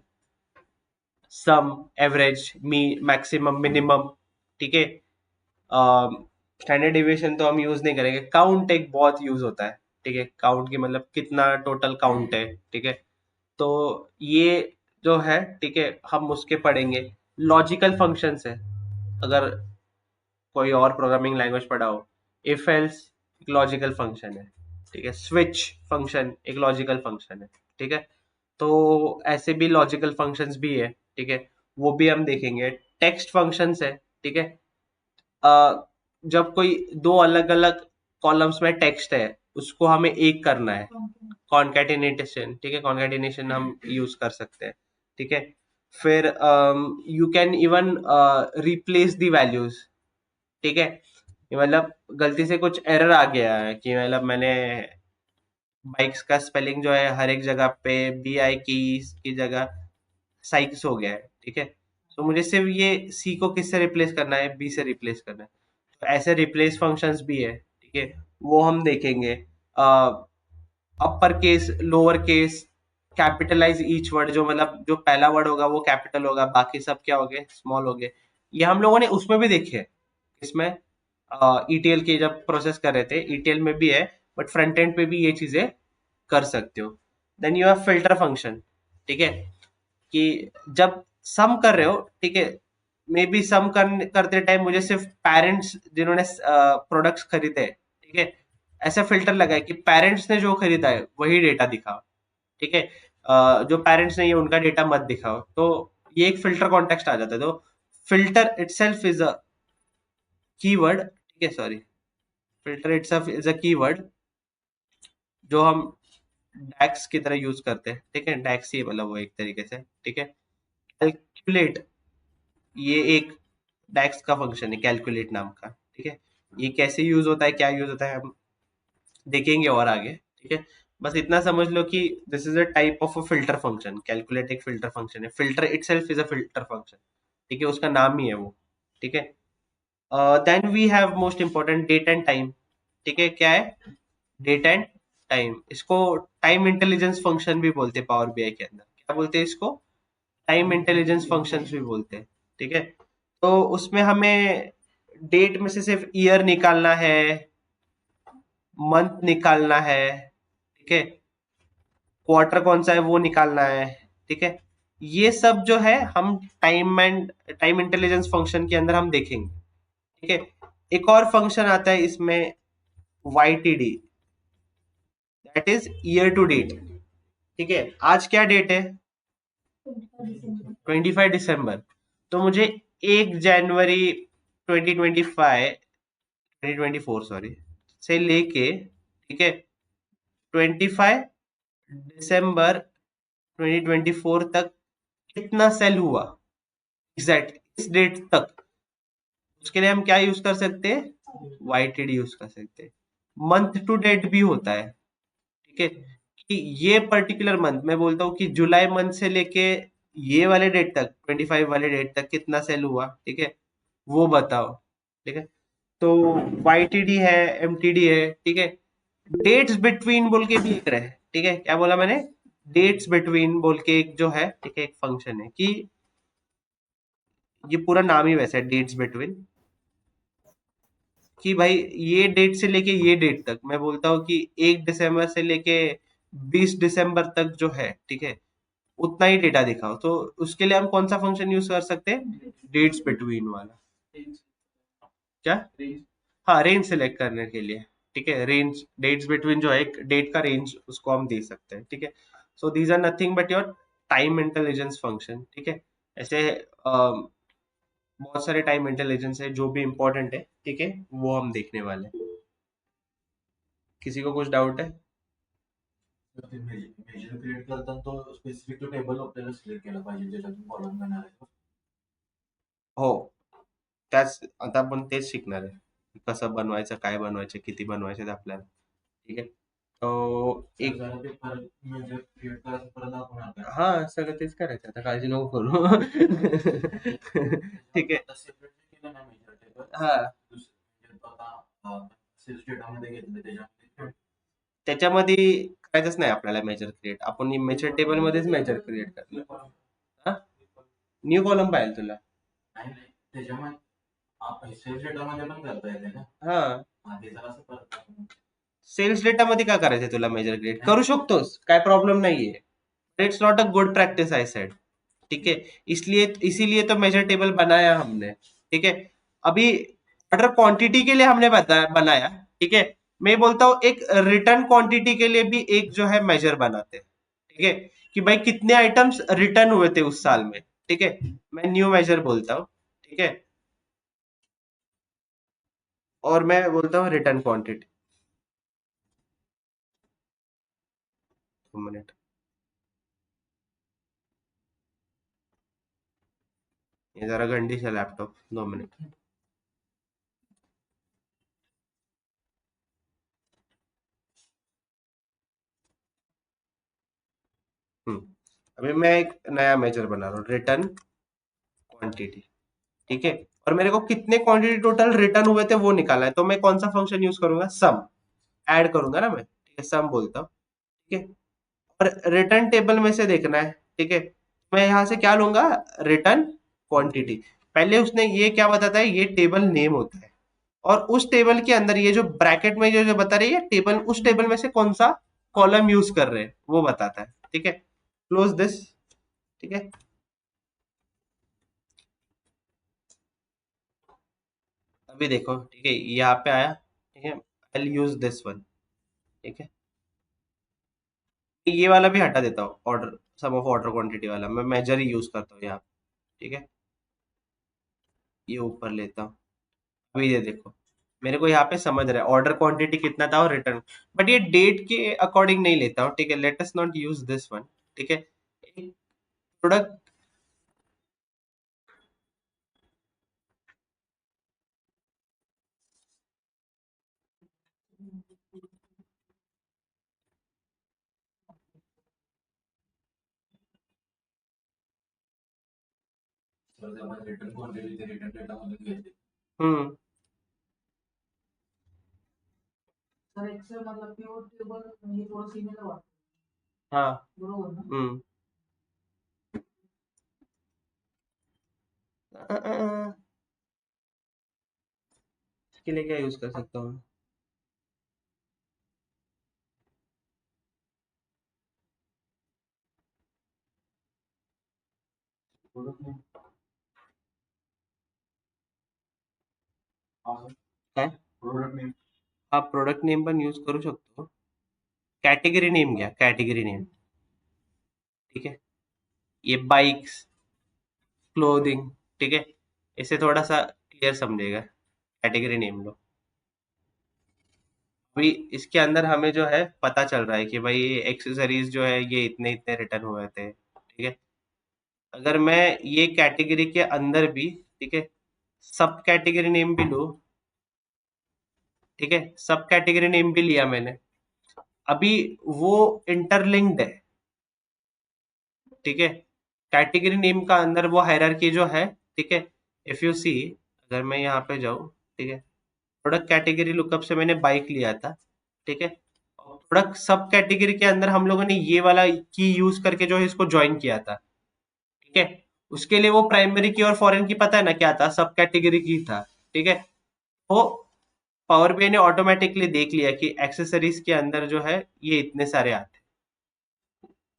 सम, एवरेज, मी, मैक्सिमम, मिनिमम, ठीक है। स्टैंडर्ड डिविएशन तो हम यूज नहीं करेंगे। काउंट एक बहुत यूज होता है, ठीक है। काउंट की मतलब कितना टोटल काउंट है, ठीक है। तो ये जो है, ठीक है, हम उसके पढ़ेंगे। लॉजिकल फंक्शंस है, अगर कोई और प्रोग्रामिंग लैंग्वेज पढ़ा हो, इफ एल्स एक लॉजिकल फंक्शन है, ठीक है। स्विच फंक्शन एक लॉजिकल फंक्शन है, ठीक है। तो ऐसे भी लॉजिकल फंक्शंस भी है, ठीक है, वो भी हम देखेंगे। टेक्स्ट फंक्शंस है, ठीक है। जब कोई दो अलग अलग कॉलम्स में टेक्स्ट है, उसको हमें एक करना है, कॉन्कैटिनेशन, ठीक है, कॉन्कैटिनेशन हम यूज कर सकते हैं, ठीक है। फिर you can even replace the values, ठीक है, कि मतलब गलती से कुछ एरर आ गया है कि मतलब मैंने बाइक्स का स्पेलिंग जो है हर एक जगह पे बी आई की जगह साइक्स हो गया है, ठीक है। तो मुझे सिर्फ ये सी को किससे रिप्लेस करना है, बी से रिप्लेस करना है। तो ऐसे रिप्लेस फंक्शंस भी है, ठीक है, वो हम देखेंगे। Upper case, lower case, capitalize each word, जो मतलब जो पहला वर्ड होगा वो कैपिटल होगा, बाकी सब क्या हो गए, स्मॉल हो गए। ये हम लोगों ने उसमें भी देखे है, इसमें ईटीएल के जब प्रोसेस कर रहे थे, ईटीएल में भी है, बट फ्रंट एंड पे भी ये चीजें कर सकते हो। Then you have filter function, ठीक है, कि जब सम कर रहे हो, ठीक है, मे बी सम करते टाइम मुझे सिर्फ पेरेंट्स जिन्होंने प्रोडक्ट्स खरीदे, ठीक है, ऐसा फिल्टर लगा है कि पेरेंट्स ने जो खरीदा है वही डेटा दिखाओ, ठीक है। जो पेरेंट्स नहीं है उनका डेटा मत दिखाओ। तो ये एक फिल्टर कॉन्टेक्स्ट आ जाता है। तो filter itself is a keyword, ठीक है, sorry, filter itself is a keyword जो हम डैक्स की तरह यूज करते हैं, ठीक है, डैक्स ही मतलब वो एक तरीके से, ठीक है। कैलकुलेट, ये एक डैक्स का फंक्शन है, कैलकुलेट नाम का, ठीक है। ये कैसे यूज होता है, क्या यूज होता है, हम देखेंगे और आगे, ठीक है। बस इतना समझ लो कि this is a type of a filter function. Calculate एक फिल्टर फंक्शन है, filter itself is a filter function, ठीक है, उसका नाम ही है वो, ठीक है। Then we have most important date and time, ठीक है, क्या है, डेट एंड टाइम। इसको टाइम इंटेलिजेंस फंक्शन भी बोलते हैं पावर बीआई के अंदर। क्या बोलते हैं इसको, टाइम इंटेलिजेंस फंक्शंस भी बोलते हैं, ठीक है। तो उसमें हमें डेट में से सिर्फ ईयर निकालना है, मंथ निकालना है, ठीक है, क्वार्टर कौन सा है वो निकालना है, ठीक है। ये सब जो है हम टाइम इंटेलिजेंस फंक्शन के अंदर हम देखेंगे, ठीक है। एक और फंक्शन आता है इसमें, YTD, that is year to date, ठीक है। आज क्या डेट है, 25 दिसंबर। तो मुझे 1 जनवरी 2024 सॉरी से लेके, ठीक है, 25 दिसंबर 2024 तक कितना सेल हुआ एग्जैक्ट इस डेट तक, उसके लिए हम क्या यूज कर सकते हैं, YTD यूज कर सकते हैं। मंथ टू डेट भी होता है, ठीक है, कि ये पर्टिकुलर मंथ, मैं बोलता हूँ कि जुलाई मंथ से लेके ये वाले डेट तक, 25 वाले डेट तक कितना सेल हुआ, ठीक है, वो बताओ, ठीक है। तो YTD है, MTD है, ठीक है। डेट्स बिटवीन बोल के भी एक रहे, ठीक है, क्या बोला मैंने, डेट्स बिटवीन बोल के एक जो है, ठीक है, एक फंक्शन है कि ये पूरा नाम ही वैसा है, डेट्स बिटवीन, कि भाई ये डेट से लेके ये डेट तक, मैं बोलता हूँ कि 1 दिसंबर से लेके 20 दिसंबर तक जो है, ठीक है, उतना ही डेटा दिखाओ। तो उसके लिए हम कौन सा फंक्शन यूज कर सकते हैं, डेट्स बिटवीन वाला। क्या, हाँ, रेंज सेलेक्ट करने के लिए, ठीक है, रेंज डेट्स बिटवीन जो है एक डेट का रेंज उसको हम दे सकते हैं, ठीक है। So these are nothing but your time intelligence function, ठीक है। ऐसे बहुत सारे टाइम इंटेलिजेंस है जो भी इंपॉर्टेंट है, ठीक है, वो हम देखने वाले हैं। किसी को कुछ डाउट है,
तर ते मेजर क्रिएट करताना तो स्पेसिफिक तो टेबल आपल्याला सिलेक्ट केला पाहिजे ज्याच्यातून कॉलम येणार आहे.
हो, त्याच आता आपण तेच शिकणार आहे, कसं बनवायचं, काय बनवायचं, किती बनवायचे ते आपल्याला, ठीक आहे. तो
तर
एक,
जरा ते परत मेजर क्रिएट करायचं परत दाखवणार काय?
हा, सगळं तेच करायचं, आता काळजी नको करू. ठीक आहे,
आता सेपरेटली केलं ना मेजर टेबल
हा,
दुसरं आता सेल्स डेटामध्ये घेतलं त्याच्यामध्ये
त्याच्यामध्ये करायचंच नाही आपल्याला मेजर क्रिएट, आपण मेजर टेबल मध्येच मेजर क्रिएट
न्यू
करणार.
कॉलम
हा, न्यू कॉलम पाहिजे तुला,
नाही नाही त्याच्यामध्ये सेल्स डेटामध्ये पण करता येते ना.
हा,
हा ते जरा असं परत दाखवून.
सेल्स डेटा मध्ये का करायचंय तुला मेजर क्रिएट,
नाही
करू शकतोस, काय प्रॉब्लेम नाहीये, it's not a good practice I said, ठीक है। इसलिए इसीलिए तो मेजर टेबल बनाया हमने, ठीक है। अभी ऑर्डर क्वांटिटी के लिए हमने बनाया, ठीक है। मैं बोलता हूँ एक रिटर्न क्वांटिटी के लिए भी एक जो है मेजर बनाते हैं, ठीक है, कि भाई कितने आइटम्स रिटर्न हुए थे उस साल में, ठीक है, मैं न्यू मेजर बोलता हूँ, ठीक है, और मैं बोलता हूँ रिटर्न क्वांटिटी। मिनट, ये जरा गंडी से लैपटॉप, 2 मिनट। अभी मैं एक नया मेजर बना रहा हूँ, रिटर्न क्वांटिटी, ठीक है। और मेरे को कितने क्वांटिटी टोटल रिटर्न हुए थे वो निकालना है, तो मैं कौन सा फंक्शन यूज करूंगा, सम, ऐड करूंगा ना मैं, ठीक है, सम बोलता हूँ, ठीक है। और रिटर्न टेबल में से देखना है, ठीक है, मैं यहाँ से क्या लूंगा, रिटर्न क्वांटिटी। पहले उसने ये क्या बताता है, ये टेबल नेम होता है, और उस टेबल के अंदर ये जो ब्रैकेट में जो जो बता रही है टेबल, उस टेबल में से कौन सा कॉलम यूज कर रहे हैं वो बताता है, ठीक है। क्लोज दिस, ठीक है। अभी देखो, ठीक है, यहाँ पे आया, ठीक है, आई यूज दिस वन, ठीक है। ये वाला भी हटा देता हूँ, order, sum of order quantity वाला मैं मेजर ही यूज करता हूँ यहाँ, ठीक है। ये ऊपर लेता हूँ। अभी ये देखो, मेरे को यहाँ पे समझ रहा है ऑर्डर क्वांटिटी कितना था और रिटर्न, बट ये डेट के अकॉर्डिंग नहीं लेता हूँ, ठीक है। Let us not use this one, ठीक है। एक प्रोडक्ट,
सर त्यामध्ये रिटर्न क्वांटिटी ते रिटर्न डेटामधून घ्यायचे.
हम्म,
सर एक्सेल मधला पिव्होट टेबल हे थोडं सिमिलर वाटतं.
हाँ,
बरोबर ना? इसके लिए क्या यूज कर सकता हूँ, प्रोडक्ट नेम. हा सर. काय, प्रोडक्ट नेम. आप प्रोडक्ट नेम पण यूज करू शकतो. कैटेगरी नेम घ्या, कैटेगरी नेम, ठीक है। ये बाइक्स, क्लोथिंग, ठीक है, इसे थोड़ा सा क्लियर समझेगा, कैटेगरी नेम लो। अभी इसके अंदर हमें जो है पता चल रहा है कि भाई ये एक्सेसरीज जो है ये इतने इतने रिटर्न हुए थे, ठीक है। अगर मैं ये कैटेगरी के अंदर भी, ठीक है, सब कैटेगरी नेम भी लूँ, ठीक है, सब कैटेगरी नेम भी लिया मैंने, अभी वो इंटरलिंक्ड है, ठीक है। कैटेगरी नेम का अंदर वो हायरार्की जो है, ठीक है, इफ यू सी, अगर मैं यहाँ पे जाऊँ, ठीक है, प्रोडक्ट कैटेगरी लुकअप से मैंने बाइक लिया था, ठीक है। प्रोडक्ट सब कैटेगरी के अंदर हम लोगों ने ये वाला की यूज करके जो है इसको ज्वाइन किया था, ठीक है। उसके लिए वो प्राइमरी की और फॉरेन की पता है ना क्या था, सब कैटेगरी की था, ठीक है। वो पावर बीआई ने ऑटोमेटिकली देख लिया कि एक्सेसरीज के अंदर जो है ये इतने सारे आते हैं,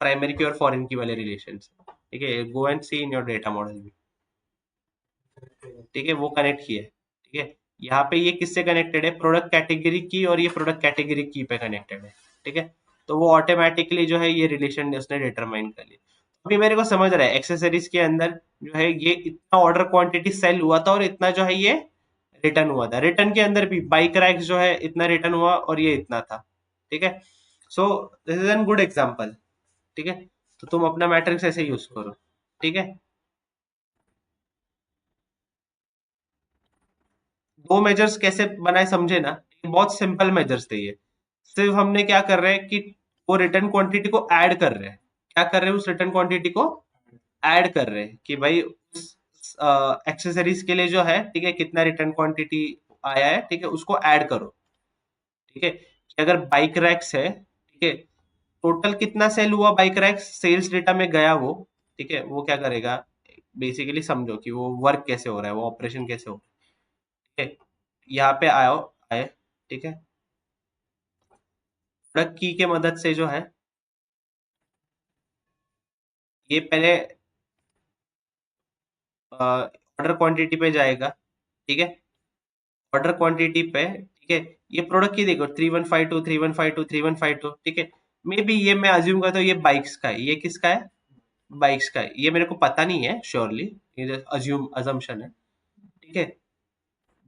प्राइमरी की और फॉरेन की वाले रिलेशन, ठीक है। Go and see in your data model भी, ठीक है, वो कनेक्ट किया है, ठीक है। यहाँ पे ये किससे कनेक्टेड है, प्रोडक्ट कैटेगरी की, और ये प्रोडक्ट कैटेगरी की पे कनेक्टेड है, ठीक है। तो वो ऑटोमेटिकली जो है ये रिलेशन उसने डिटरमाइन कर लिया। अभी मेरे को समझ रहा है एक्सेसरीज के अंदर जो है ये इतना ऑर्डर क्वांटिटी सेल हुआ था और इतना जो है ये रिटर्न हुआ था, रिटर्न के अंदर भी बाइक रैक्स जो है इतना रिटर्न हुआ और ये इतना था, ठीक है। So this is an good example, ठीक है। तो तुम अपना मैट्रिक्स ऐसे यूज करो, ठीक है। दो मेजर्स कैसे बनाए समझे ना, ये बहुत सिंपल मेजर्स थे ये। सिर्फ हमने क्या कर रहे हैं कि वो रिटर्न क्वांटिटी को ऐड कर रहे हैं, क्या कर रहे हैं, उस रिटर्न क्वांटिटी को ऐड कर रहे हैं कि भाई उस एक्सेसरीज के लिए जो है, ठीक है, कितना रिटर्न क्वांटिटी आया है, ठीक है, उसको ऐड करो, ठीक है। कि अगर बाइक रैक्स है, ठीक है, टोटल कितना सेल हुआ बाइक रैक्स, सेल्स डेटा में गया वो, ठीक है, वो क्या करेगा, बेसिकली समझो कि वो वर्क कैसे हो रहा है, वो ऑपरेशन कैसे हो रहा है, ठीक है। यहाँ पे आओ, आए, ठीक है, प्रोडक्ट की के मदद से जो है ये पहले ऑर्डर क्वांटिटी पे जाएगा, ठीक है। ऑर्डर क्वांटिटी पे, ठीक है, ये प्रोडक्ट की देखो 3152 3152 3152, ठीक है। मे बी ये मैं अज्यूम करता हूँ ये बाइक्स का है, ये किसका है, बाइक्स का है, ये मेरे को पता नहीं है श्योरली, ये अज्यूम अजम्पशन है, ठीक है।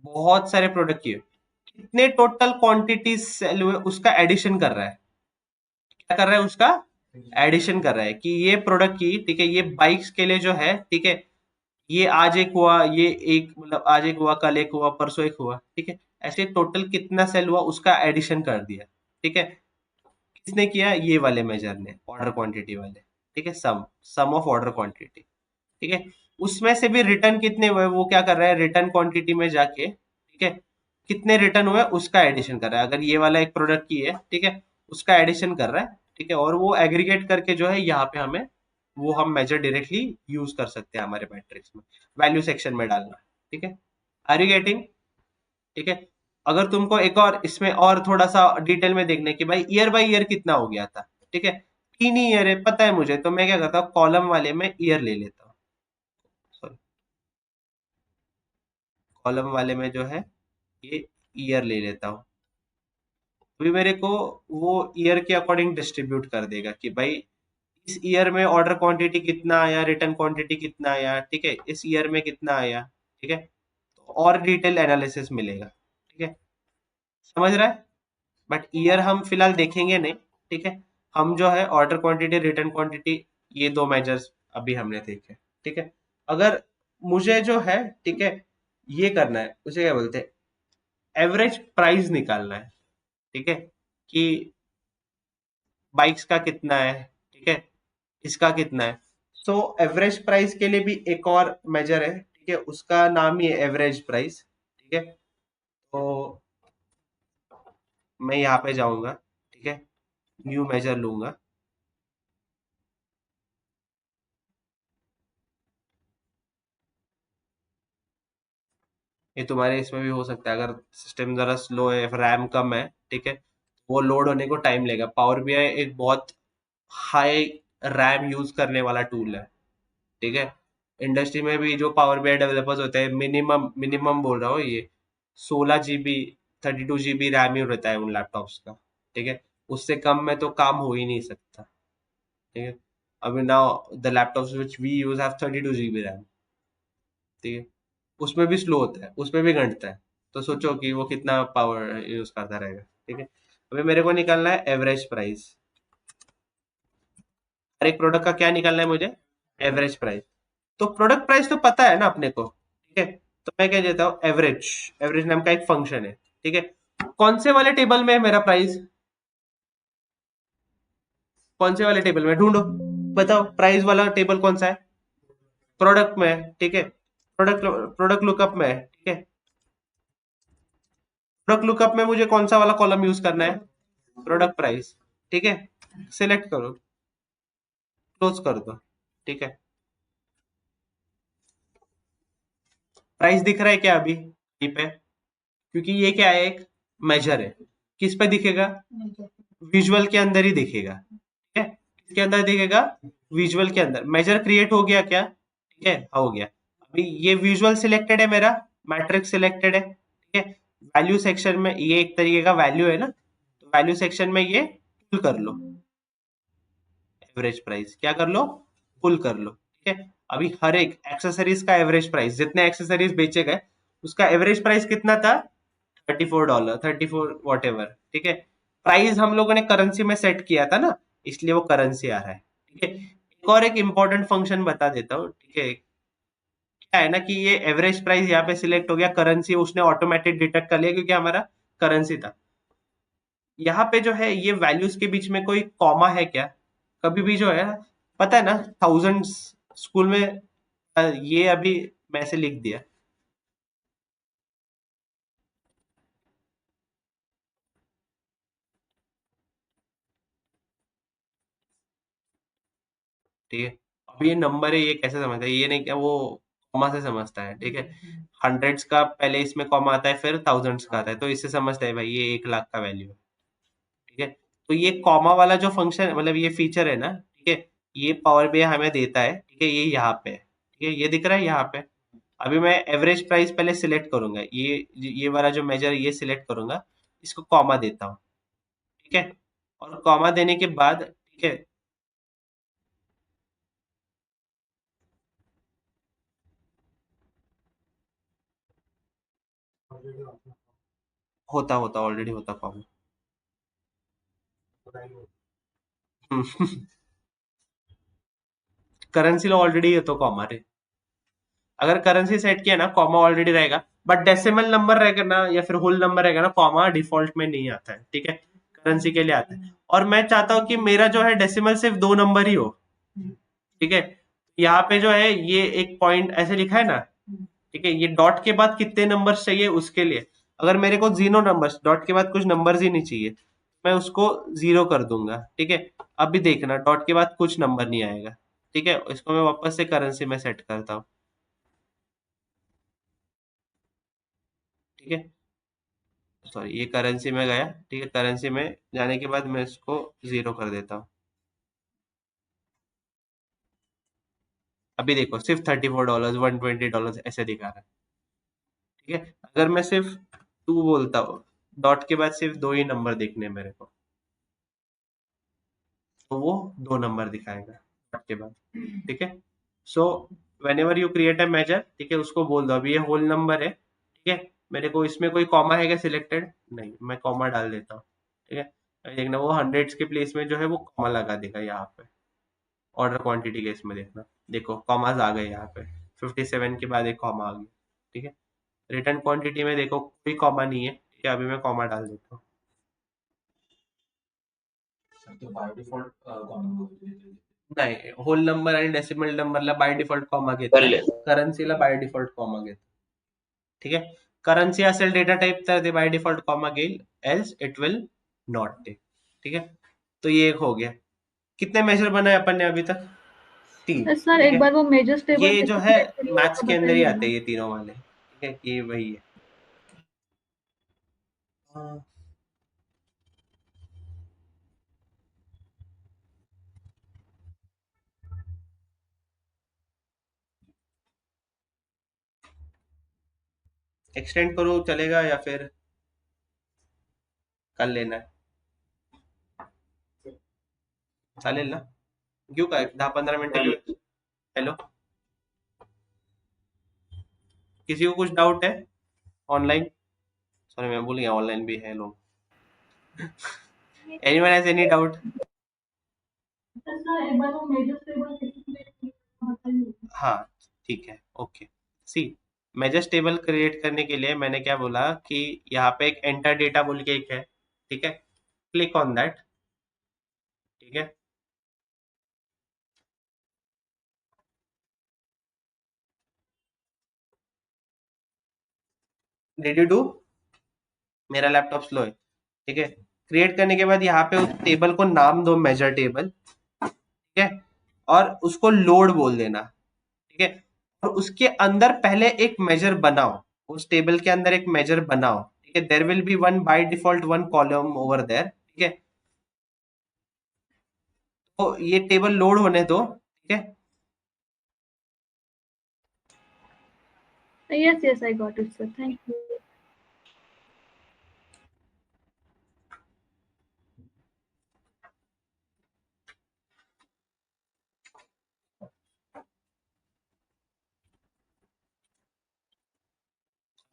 बहुत सारे प्रोडक्ट की कितने टोटल क्वांटिटी सेल हुए उसका एडिशन कर रहा है, क्या कर रहा है, उसका एडिशन कर रहा है कि ये प्रोडक्ट की, ठीक है, ये बाइक्स के लिए जो है, ठीक है, ये आज एक हुआ, ये एक मतलब आज एक हुआ, कल एक हुआ, परसों एक हुआ, ठीक है। ऐसे टोटल कितना सेल हुआ उसका एडिशन कर दिया, ठीक है। किसने किया, ये वाले मेजर ने, ऑर्डर क्वांटिटी वाले, ठीक है, सम सम ऑफ ऑर्डर क्वांटिटी, ठीक है। उसमें से भी रिटर्न कितने हुए वो क्या कर रहा है, रिटर्न क्वांटिटी में जाके, ठीक है, कितने रिटर्न हुए उसका एडिशन कर रहा है। अगर ये वाला एक प्रोडक्ट की है, ठीक है, उसका एडिशन कर रहा है, ठीक है, और वो एग्रीगेट करके जो है यहाँ पे हमें वो हम मेजर डायरेक्टली यूज कर सकते हैं हमारे मैट्रिक्स में, वैल्यू सेक्शन में डालना, ठीक है। Are you getting? ठीक है। अगर तुमको एक और इसमें और थोड़ा सा डिटेल में देखना है कि भाई ईयर बाय ईयर कितना हो गया था, ठीक है, 3 ही ईयर है पता है मुझे, तो मैं क्या करता हूँ, कॉलम वाले में ईयर ले लेता हूँ, सॉरी, कॉलम वाले में जो है ये ईयर ले लेता हूँ। अभी मेरे को वो ईयर के अकॉर्डिंग डिस्ट्रीब्यूट कर देगा कि भाई इस ईयर में ऑर्डर क्वांटिटी कितना आया, रिटर्न क्वांटिटी कितना आया, ठीक है, इस ईयर में कितना आया, ठीक है, तो और डिटेल एनालिसिस मिलेगा, ठीक है, समझ रहा है। बट ईयर हम फिलहाल देखेंगे नहीं, ठीक है, हम जो है ऑर्डर क्वांटिटी, रिटर्न क्वांटिटी, ये दो मेजर्स अभी हमने देखे, ठीक है। अगर मुझे जो है, ठीक है, ये करना है, उसे क्या बोलते हैं, एवरेज प्राइस निकालना है, ठीक है, कि बाइक्स का कितना है, ठीक है, इसका कितना है। सो एवरेज प्राइस के लिए भी एक और मेजर है, ठीक है, उसका नाम ही है एवरेज प्राइस, ठीक है। तो मैं यहाँ पे जाऊंगा, ठीक है, न्यू मेजर लूंगा। ये तुम्हारे इसमें भी हो सकता है, अगर सिस्टम जरा स्लो है, रैम कम है, ठीक है, वो लोड होने को टाइम लेगा। पावर बीआई एक बहुत हाई रैम यूज करने वाला टूल है, ठीक है। इंडस्ट्री में भी जो पावर बीआई डेवलपर्स होते हैं, मिनिमम मिनिमम बोल रहा हूँ, ये 16 GB 32 GB रैम ही रहता है उन लैपटॉप्स का, ठीक है। उससे कम में तो काम हो ही नहीं सकता, ठीक है। अभी now the laptops which we use have 32 GB RAM, ठीक है, उसमें भी स्लो होता है, उसमें भी घंटता है। तो सोचो कि वो कितना पावर यूज करता रहेगा, ठीक है। अभी मेरे को निकालना है एवरेज प्राइस। हर एक प्रोडक्ट का क्या निकालना है मुझे, एवरेज प्राइस। तो प्रोडक्ट प्राइस तो पता है ना अपने को, ठीक है, तो मैं क्या देता हूँ, एवरेज, एवरेज नाम का एक फंक्शन है, ठीक है। कौन से वाले टेबल में है मेरा प्राइस, कौन से वाले टेबल में ढूंढो, बताओ प्राइस वाला टेबल कौन सा है, प्रोडक्ट में है, ठीक है, प्रोडक्ट प्रोडक्ट लुकअप में है, ठीक है। प्रोडक्ट लुकअप में मुझे कौन सा वाला कॉलम यूज करना है, प्रोडक्ट प्राइस, ठीक है। सिलेक्ट करो, क्लोज कर दो, ठीक है। प्राइस दिख रहा है क्या अभी कहीं पे, क्योंकि ये क्या है, एक मेजर है। किस पे दिखेगा, विजुअल के अंदर ही दिखेगा, ठीक है, किसके अंदर दिखेगा, विजुअल के अंदर। मेजर क्रिएट हो गया क्या, ठीक है, हो गया। अभी ये विजुअल सिलेक्टेड है मेरा, मैट्रिक्स सिलेक्टेड है, ठीक है। वैल्यू सेक्शन में ये एक तरीके का वैल्यू है ना, तो वैल्यू सेक्शन में ये पुल कर लो, एवरेज प्राइस क्या कर लो, पुल कर लो, ठीक है। अभी हर एक एक्सेसरीज का एवरेज प्राइस, जितने एक्सेसरीज बेचे गए उसका एवरेज प्राइस कितना था, $34, 34 वॉट एवर, ठीक है। प्राइस हम लोगों ने करेंसी में सेट किया था ना, इसलिए वो करेंसी आ रहा है, ठीक है। एक और एक इंपॉर्टेंट फंक्शन बता देता हूँ, ठीक है। क्या है ना कि ये एवरेज प्राइस यहाँ पे सिलेक्ट हो गया, करेंसी उसने ऑटोमेटिक डिटेक्ट कर लिया क्योंकि हमारा करेंसी था। यहाँ पे जो है ये वैल्यूज के बीच में कोई कॉमा है क्या, कभी भी जो है, पता है ना, थाउजेंड्स स्कूल में ये अभी मैं ऐसे लिख दिया, ठीक है। अब ये नंबर है, ये कैसे समझता है, ये नहीं क्या वो कॉमा से समझता है, ठीक है। हंड्रेड्स का पहले इसमें कॉमा आता है, फिर थाउजेंड्स का आता है, तो इससे समझता है भाई ये 1 लाख का वैल्यू है, ठीक है। तो ये कॉमा वाला जो फंक्शन मतलब ये फीचर है ना, ठीक है, ये पावर बीआई हमें देता है, ठीक है, ये यहाँ पे है, ठीक है, ये दिख रहा है यहाँ पे। अभी मैं एवरेज प्राइस पहले सिलेक्ट करूंगा, ये वाला जो मेजर ये सिलेक्ट करूंगा, इसको कॉमा देता हूँ, ठीक है। और कॉमा देने के बाद, ठीक है, होता होता ऑलरेडी होता कॉमा। करेंसी लो ऑलरेडी है तो कॉमा रे, अगर करेंसी सेट किया ना कॉमा ऑलरेडी रहेगा। बट डेसिमल नंबर रहेगा ना या फिर होल नंबर रहेगा ना, कॉमा डिफॉल्ट में नहीं आता है, ठीक है, करेंसी के लिए आता है। और मैं चाहता हूँ कि मेरा जो है डेसिमल सिर्फ 2 नंबर ही हो,
ठीक है, यहाँ पे जो है ये एक पॉइंट ऐसे लिखा है ना, ठीक है, ये डॉट के बाद कितने नंबर्स चाहिए उसके लिए, अगर मेरे को 0 नंबर्स, डॉट के बाद कुछ नंबर्स ही नहीं चाहिए, मैं उसको 0 कर दूंगा, ठीक है। अभी देखना डॉट के बाद कुछ नंबर नहीं आएगा, ठीक है, इसको मैं वापस से करेंसी में सेट करता हूँ, ठीक है, सॉरी ये करेंसी में गया, ठीक है, करेंसी में जाने के बाद मैं इसको 0 कर देता हूँ। अभी देखो सिर्फ $34, $120 ऐसे दिखा रहा है, ठीक है। अगर मैं सिर्फ टू बोलता हूँ, डॉट के बाद सिर्फ दो ही नंबर दिखने हैं मेरे को, तो वो दो नंबर दिखाएगा डॉट के बाद, ठीक है। So whenever you create a measure, ठीक है, उसको बोल दो अभी ये होल नंबर है, ठीक है, मेरे को इसमें कोई कॉमा है क्या सिलेक्टेड, नहीं, मैं कॉमा डाल देता हूँ, ठीक है। अभी देखना वो हंड्रेड्स के प्लेस में जो है वो कॉमा लगा देगा यहाँ पे, ऑर्डर क्वांटिटी केस में देखना, देखो कॉमाज आ गए यहाँ पे, 57 के बाद एक कॉमा आ गया, ठीक है। रिटर्न क्वांटिटी में देखो कोई कॉमा नहीं है, ठीक है, अभी मैं कॉमा डाल देता हूँ। नाही, होल नंबर आणि डेसिमल नंबरला बाय डिफॉल्ट कॉमा घेत नाही, करन्सीला बाय डिफॉल्ट कॉमा घेत, ठीक है। करन्सी असेल डेटा टाइप तर ते बाय डिफॉल्ट कॉमा घेईल, else it will not take, ठीक है। तो ये एक हो गया, कितने मेजर बनाए अपन ने अभी तक, तीन,
सर
ठीक
एक
है।
बार वो मेजर्स टेबल
ये जो
कैसे
है
क्रिएट करेंगे
मैथ्स
आप
के अंदर ही
बताइए
आते
ना।
हैं ये तीनों वाले, ठीक है, ये वही है। हाँ, एक्सटेंड करो चलेगा या फिर कर लेना है, चालेल ना, घेऊ का 10-15 मिनिटं घेऊ, हेलो, किसी को कुछ डाउट है ऑनलाइन, सॉरी मैं भूल गया ऑनलाइन भी है लोग, anyone has any doubt,
sir एक बार वो मेजर्स टेबल कैसे क्रिएट करेंगे आप बताइए।
हाँ ठीक है, ओके, सी मेजर्स टेबल क्रिएट करने के लिए मैंने क्या बोला कि यहाँ पे एक एंटर डेटा बोल के एक है, ठीक है, क्लिक ऑन दैट, ठीक है, डिड यू डू, मेरा लैपटॉप स्लो है, ठीक है। क्रिएट करने के बाद यहाँ पे उस टेबल को नाम दो मेजर टेबल, ठीक है, और उसको लोड बोल देना, ठीक है, और उसके अंदर पहले एक मेजर बनाओ, उस टेबल के अंदर एक मेजर बनाओ, ठीक है, there will be one by default one column over there, ठीक है। तो ये टेबल लोड होने दो, ठीक है,
Yes, yes, I got it, sir. Thank you.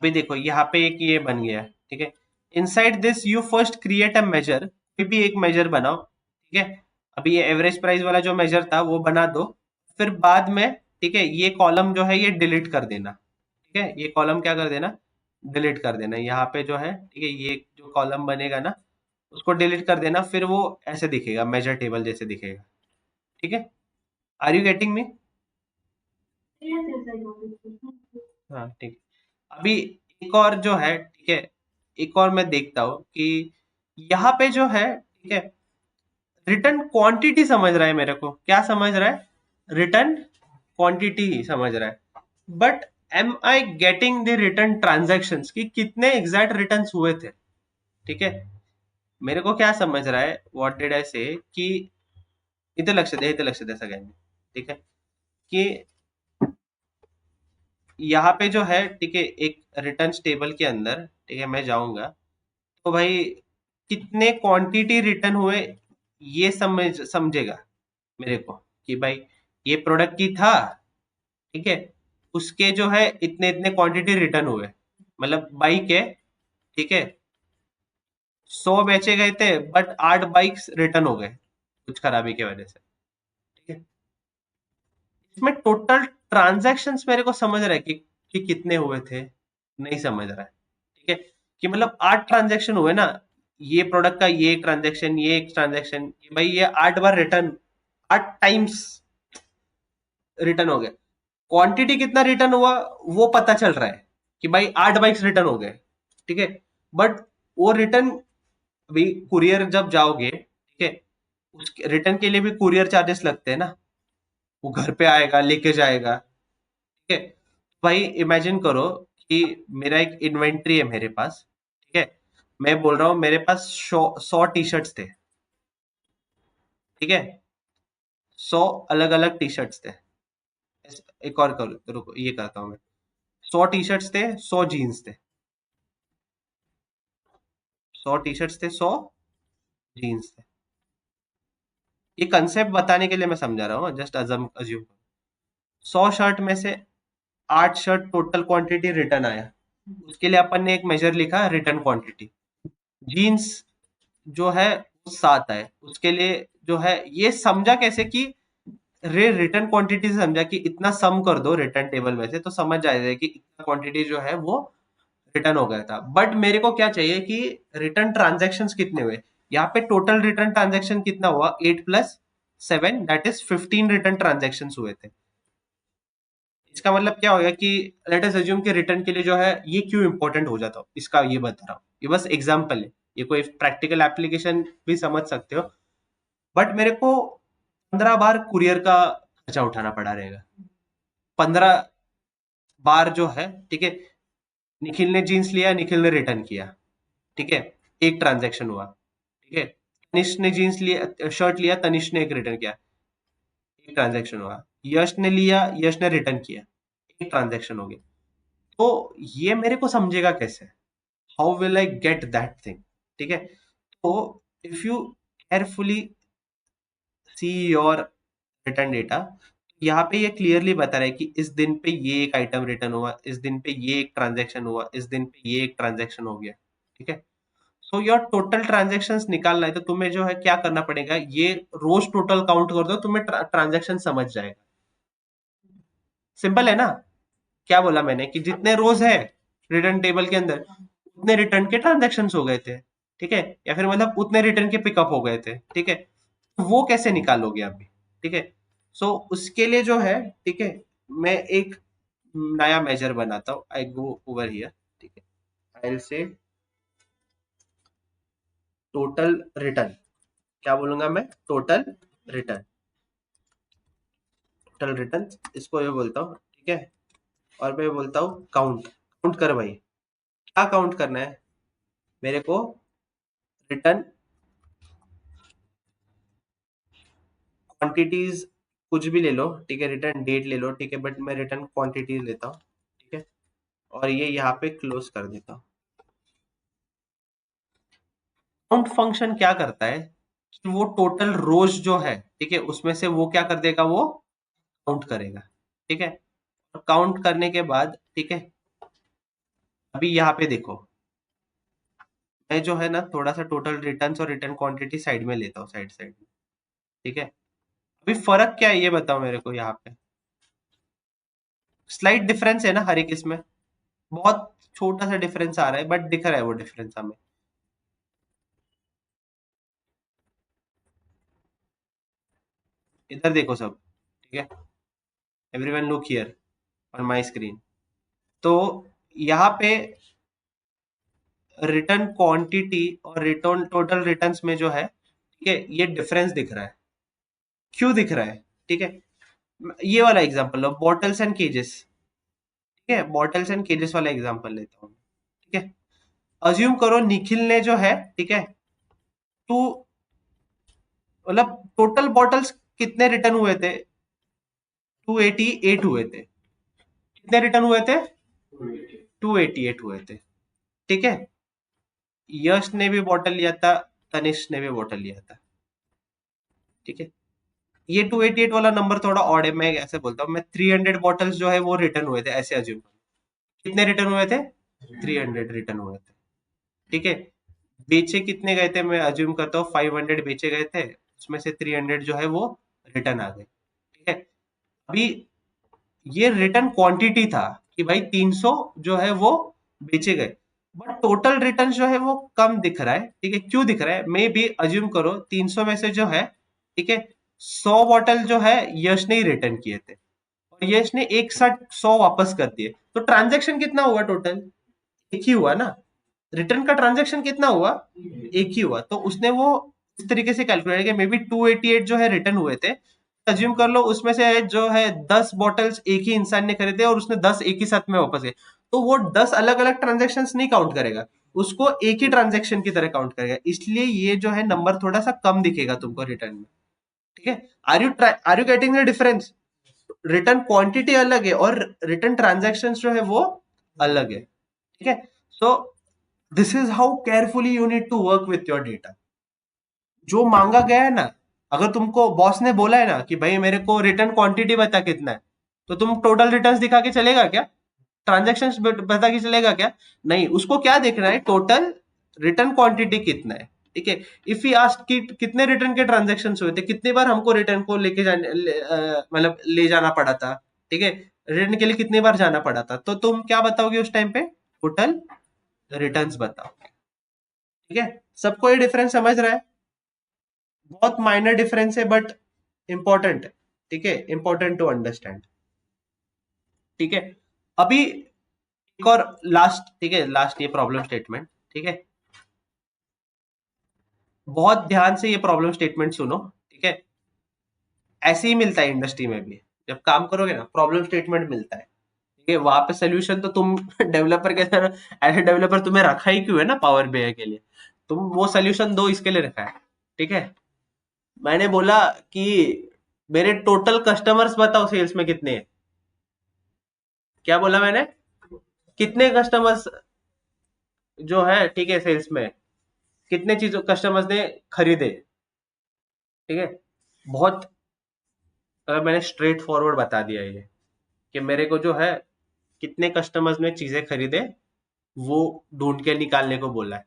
अभी देखो यहाँ पे एक ये बन गया, ठीक है। Inside this you first create a measure, कोई भी एक मेजर बनाओ, ठीक है। अभी ये एवरेज प्राइस वाला जो मेजर था वो बना दो, फिर बाद में, ठीक है, ये कॉलम जो है ये डिलीट कर देना, ठीक है, ये कॉलम क्या कर देना, डिलीट कर देना, यहाँ पे जो है, ठीक है, ये जो कॉलम बनेगा ना उसको डिलीट कर देना, फिर वो ऐसे दिखेगा, मेजर टेबल जैसे दिखेगा, ठीक है। Are you getting me,
Yes, yes, I got it, sir. Thank you.
हाँ ठीक है। अभी एक और जो है, ठीक है, एक और मैं देखता हूँ कि यहाँ पे जो है, ठीक है, रिटर्न क्वांटिटी समझ रहा है मेरे को, क्या समझ रहा है, रिटर्न क्वांटिटी ही समझ रहा है, but am I getting the return transaction कि कितने एग्जैक्ट रिटर्न हुए थे, ठीक है। मेरे को क्या समझ रहा है, व्हाट डिड आई से कि इथे लक्ष दे सगळ्यांनी, ठीक है, कि यहाँ पे जो है, ठीक है, एक रिटर्न टेबल के अंदर, ठीक है, मैं जाऊंगा, तो भाई कितने क्वांटिटी रिटर्न हुए ये समझेगा मेरे को, कि भाई ये प्रोडक्ट की था, ठीक है, उसके जो है इतने इतने क्वांटिटी रिटर्न हुए, मतलब बाइक है, ठीक है, 100 बेचे गए थे बट 8 बाइक्स रिटर्न हो गए कुछ खराबी की वजह से, ठीक है। इसमें टोटल ट्रांजैक्शंस मेरे को समझ रहा है कि कितने हुए थे, नहीं समझ रहा है, ठीक है, कि मतलब 8 ट्रांजैक्शन हुए ना, ये प्रोडक्ट का ये एक ट्रांजैक्शन, ये एक ट्रांजैक्शन, भाई ये 8 बार रिटर्न, 8 टाइम्स,
रिटर्न हो गया, क्वांटिटी कितना रिटर्न हुआ वो पता चल रहा है कि भाई 8 बाइक्स रिटर्न हो गए, ठीक है। बट वो रिटर्न भी कुरियर जब जाओगे, ठीक है, उस रिटर्न के लिए भी कुरियर चार्जेस लगते हैं ना, वो घर पे आएगा लेके जाएगा, ठीक है। भाई इमेजिन करो कि मेरा एक इन्वेंट्री है मेरे पास, ठीक है, मैं बोल रहा हूँ मेरे पास 100 टी शर्ट्स थे, ठीक है, 100 अलग अलग टी शर्ट्स थे। एक और करो, रुको ये करता हूँ मैं, 100 टी शर्ट्स थे, 100 जीन्स थे, 100 टी शर्ट्स थे, 100 जीन्स थे। ये कंसेप्ट बताने के लिए मैं समझा रहा हूँ, जस्ट अज्यूम 100 शर्ट में से 8 शर्ट टोटल क्वांटिटी रिटर्न आया, उसके लिए अपन ने एक मेजर लिखा रिटर्न क्वांटिटी। जीन्स जो है वो 7 आए, उसके लिए जो है ये समझा कैसे कि रिटर्न क्वांटिटी से समझा कि इतना सम कर दो रिटर्न टेबल में से तो समझ जाएगा कि इतना क्वांटिटी जो है वो रिटर्न हो गया था। बट मेरे को क्या चाहिए कि रिटर्न ट्रांजेक्शन कितने हुए, यहाँ पे टोटल रिटर्न ट्रांजेक्शन कितना हुआ, 8+7 दैट इज 15 रिटर्न ट्रांजेक्शन हुए थे। इसका मतलब क्या हो गया कि लेट अस अज्यूम कि रिटर्न के लिए जो है ये क्यों इंपॉर्टेंट हो जाता हो, इसका ये बता रहा हूँ, ये बस एग्जांपल है, ये कोई प्रैक्टिकल एप्लीकेशन भी समझ सकते हो। बट मेरे को 15 बार कुरियर का खर्चा उठाना पड़ा रहेगा, 15 बार जो है, ठीक है। निखिल ने जीन्स लिया, निखिल ने रिटर्न किया, ठीक है, एक ट्रांजेक्शन हुआ, ठीक है। तनिष्क ने जीन्स लिया, शर्ट लिया, तनिष्क ने एक रिटर्न किया, एक ट्रांजेक्शन हुआ। यश ने लिया, यश ने रिटर्न किया, एक ट्रांजेक्शन हो गया। तो ये मेरे को समझेगा कैसे, how will I get that thing, ठीक है। तो if you carefully see your return data, यहाँ पे ये क्लियरली बता रहा है कि इस दिन पे ये एक आइटम रिटर्न हुआ, इस दिन पे ये एक ट्रांजेक्शन हुआ, इस दिन पे ये एक ट्रांजेक्शन हो गया, ठीक है। सो योर टोटल ट्रांजेक्शन्स निकालना है तो तुम्हें जो है क्या करना पड़ेगा, ये रोज टोटल काउंट कर दो, तुम्हें ट्रांजेक्शन समझ जाएगा। सिंपल है ना, क्या बोला मैंने कि जितने रोज है रिटर्न टेबल के अंदर उतने रिटर्न के ट्रांजेक्शन हो गए थे, ठीक है, या फिर मतलब उतने रिटर्न के पिकअप हो गए थे, ठीक है। तो वो कैसे निकालोगे अभी, ठीक है। सो उसके लिए जो है, ठीक है, मैं एक नया मेजर बनाता हूँ, आई गो ओवर हियर, ठीक है, I will say total return, क्या बोलूंगा मैं, टोटल रिटर्न, टोटल रिटर्न इसको ये बोलता हूँ, ठीक है। और मैं बोलता हूँ काउंट, काउंट कर भाई, क्या काउंट करना है मेरे को, रिटर्न क्वांटिटीज कुछ भी ले लो, ठीक है, रिटर्न डेट ले लो, ठीक है, बट मैं रिटर्न क्वांटिटीज लेता हूँ, ठीक है, और ये यहाँ पे क्लोज कर देता हूँ। काउंट फंक्शन क्या करता है कि वो टोटल रोज जो है, ठीक है, उसमें से वो क्या कर देगा, वो काउंट करेगा, ठीक है। और काउंट करने के बाद, ठीक है, अभी यहाँ पे देखो, मैं जो है ना थोड़ा सा टोटल रिटर्न्स और रिटर्न क्वांटिटी साइड में लेता हूँ, साइड साइड में, ठीक है। अभी फर्क क्या है ये बताओ मेरे को, यहाँ पे स्लाइट डिफरेंस है ना हर एक इसमें, बहुत छोटा सा डिफरेंस आ रहा है बट दिख रहा है वो डिफरेंस हमें। इधर देखो सब, ठीक है, everyone look here on my screen. तो यहाँ पे रिटर्न क्वांटिटी और रिटर्न टोटल रिटर्न्स में जो है, ठीक है, ये डिफरेंस दिख रहा है, क्यों दिख रहा है, ठीक है। ये वाला एग्जांपल लो, बॉटल्स एंड केजेस, ठीक है, बॉटल्स एंड केजेस वाला एग्जांपल लेता हूँ, ठीक है। अज्यूम करो निखिल ने जो है, ठीक है, टू मतलब टोटल बॉटल्स कितने रिटर्न हुए थे, 288 हुए थे, कितने रिटर्न हुए थे, 288 हुए थे, ठीक है। यश ने भी बॉटल लिया था, तनिष्क ने भी बॉटल लिया था, ठीक है। ये 288 वाला नंबर थोड़ा ऑड है, मैं ऐसे बोलता हूँ, मैं 300 बॉटल्स जो है वो रिटर्न हुए थे, ऐसे अज्यूम, कितने रिटर्न हुए थे, 300 रिटर्न हुए थे, ठीक है। बेचे कितने गए थे, मैं अज्यूम करता हूँ 500 बेचे गए थे, उसमें से 300 जो है वो रिटर्न आ गए, ठीक है। अभी ये रिटर्न क्वांटिटी था कि भाई 300 जो है वो बेचे गए, बट टोटल रिटर्न जो है वो कम दिख रहा है, ठीक है। क्यों दिख रहा है, मे भी अज्यूम करो 300 में से जो है, ठीक है, 100 बॉटल जो है यश ने ही रिटर्न किए थे, और ये इसने एक साथ 100 वापस कर दिए, तो ट्रांजेक्शन कितना हुआ टोटल? एक ही हुआ ना। रिटर्न का ट्रांजेक्शन कितना हुआ? एक ही हुआ। तो उसने वो इस तरीके से कैलकुलेट किया, मे बी 288 जो है रिटर्न हुए थे। अज्यूम कर लो उसमें से जो है 10 बॉटल्स एक ही इंसान ने खरीदे और उसने 10 एक ही साथ में वापस गए, तो वो 10 अलग अलग ट्रांजेक्शन नहीं काउंट करेगा, उसको एक ही ट्रांजेक्शन की तरह काउंट करेगा। इसलिए ये जो है नंबर थोड़ा सा कम दिखेगा तुमको रिटर्न में। ठीक है। Are you getting the difference? Return quantity अलग है और रिटर्न ट्रांजेक्शन जो है वो अलग है। ठीक है। So this is how carefully you need to work with your data. जो मांगा गया है ना, अगर तुमको बॉस ने बोला है ना कि भाई मेरे को रिटर्न क्वांटिटी बता कितना है, तो तुम टोटल रिटर्न्स दिखा के चलेगा क्या? ट्रांजेक्शन्स बता के चलेगा क्या? नहीं, उसको क्या देखना है? टोटल रिटर्न क्वांटिटी कितना है। ठीक है। इफ यू आस्क कि कितने रिटर्न के ट्रांजेक्शन हुए थे, कितनी बार हमको रिटर्न को लेके जाने मतलब ले जाना पड़ा था, ठीक है, रिटर्न के लिए कितनी बार जाना पड़ा था, तो तुम क्या बताओगे उस टाइम पे? टोटल रिटर्न्स बताओ। ठीक है। सबको ये डिफरेंस समझ रहा है? बहुत माइनर डिफरेंस है बट इंपॉर्टेंट है। ठीक है, इंपॉर्टेंट टू अंडरस्टैंड। ठीक है। अभी एक और लास्ट, ठीक है, लास्ट ये प्रॉब्लम स्टेटमेंट। ठीक है, बहुत ध्यान से ये प्रॉब्लम स्टेटमेंट सुनो। ठीक है, ऐसे ही मिलता है इंडस्ट्री में भी, जब काम करोगे ना प्रॉब्लम स्टेटमेंट मिलता है। ठीक है, वहां पे सोल्यूशन तो तुम डेवलपर के तरह, ऐसे डेवलपर तुम्हें रखा ही क्यों है ना पावर बीआई के लिए, तुम वो सोल्यूशन दो इसके लिए रखा है। ठीक है। मैंने बोला कि मेरे टोटल कस्टमर्स बताओ सेल्स में कितने हैं। क्या बोला मैंने? कितने कस्टमर्स जो है, ठीक है, सेल्स में कितने चीजों कस्टमर्स ने खरीदे। ठीक है। बहुत, अगर मैंने स्ट्रेट फॉरवर्ड बता दिया ये कि मेरे को जो है कितने कस्टमर्स ने चीजें खरीदे, वो ढूंढ के निकालने को बोला है।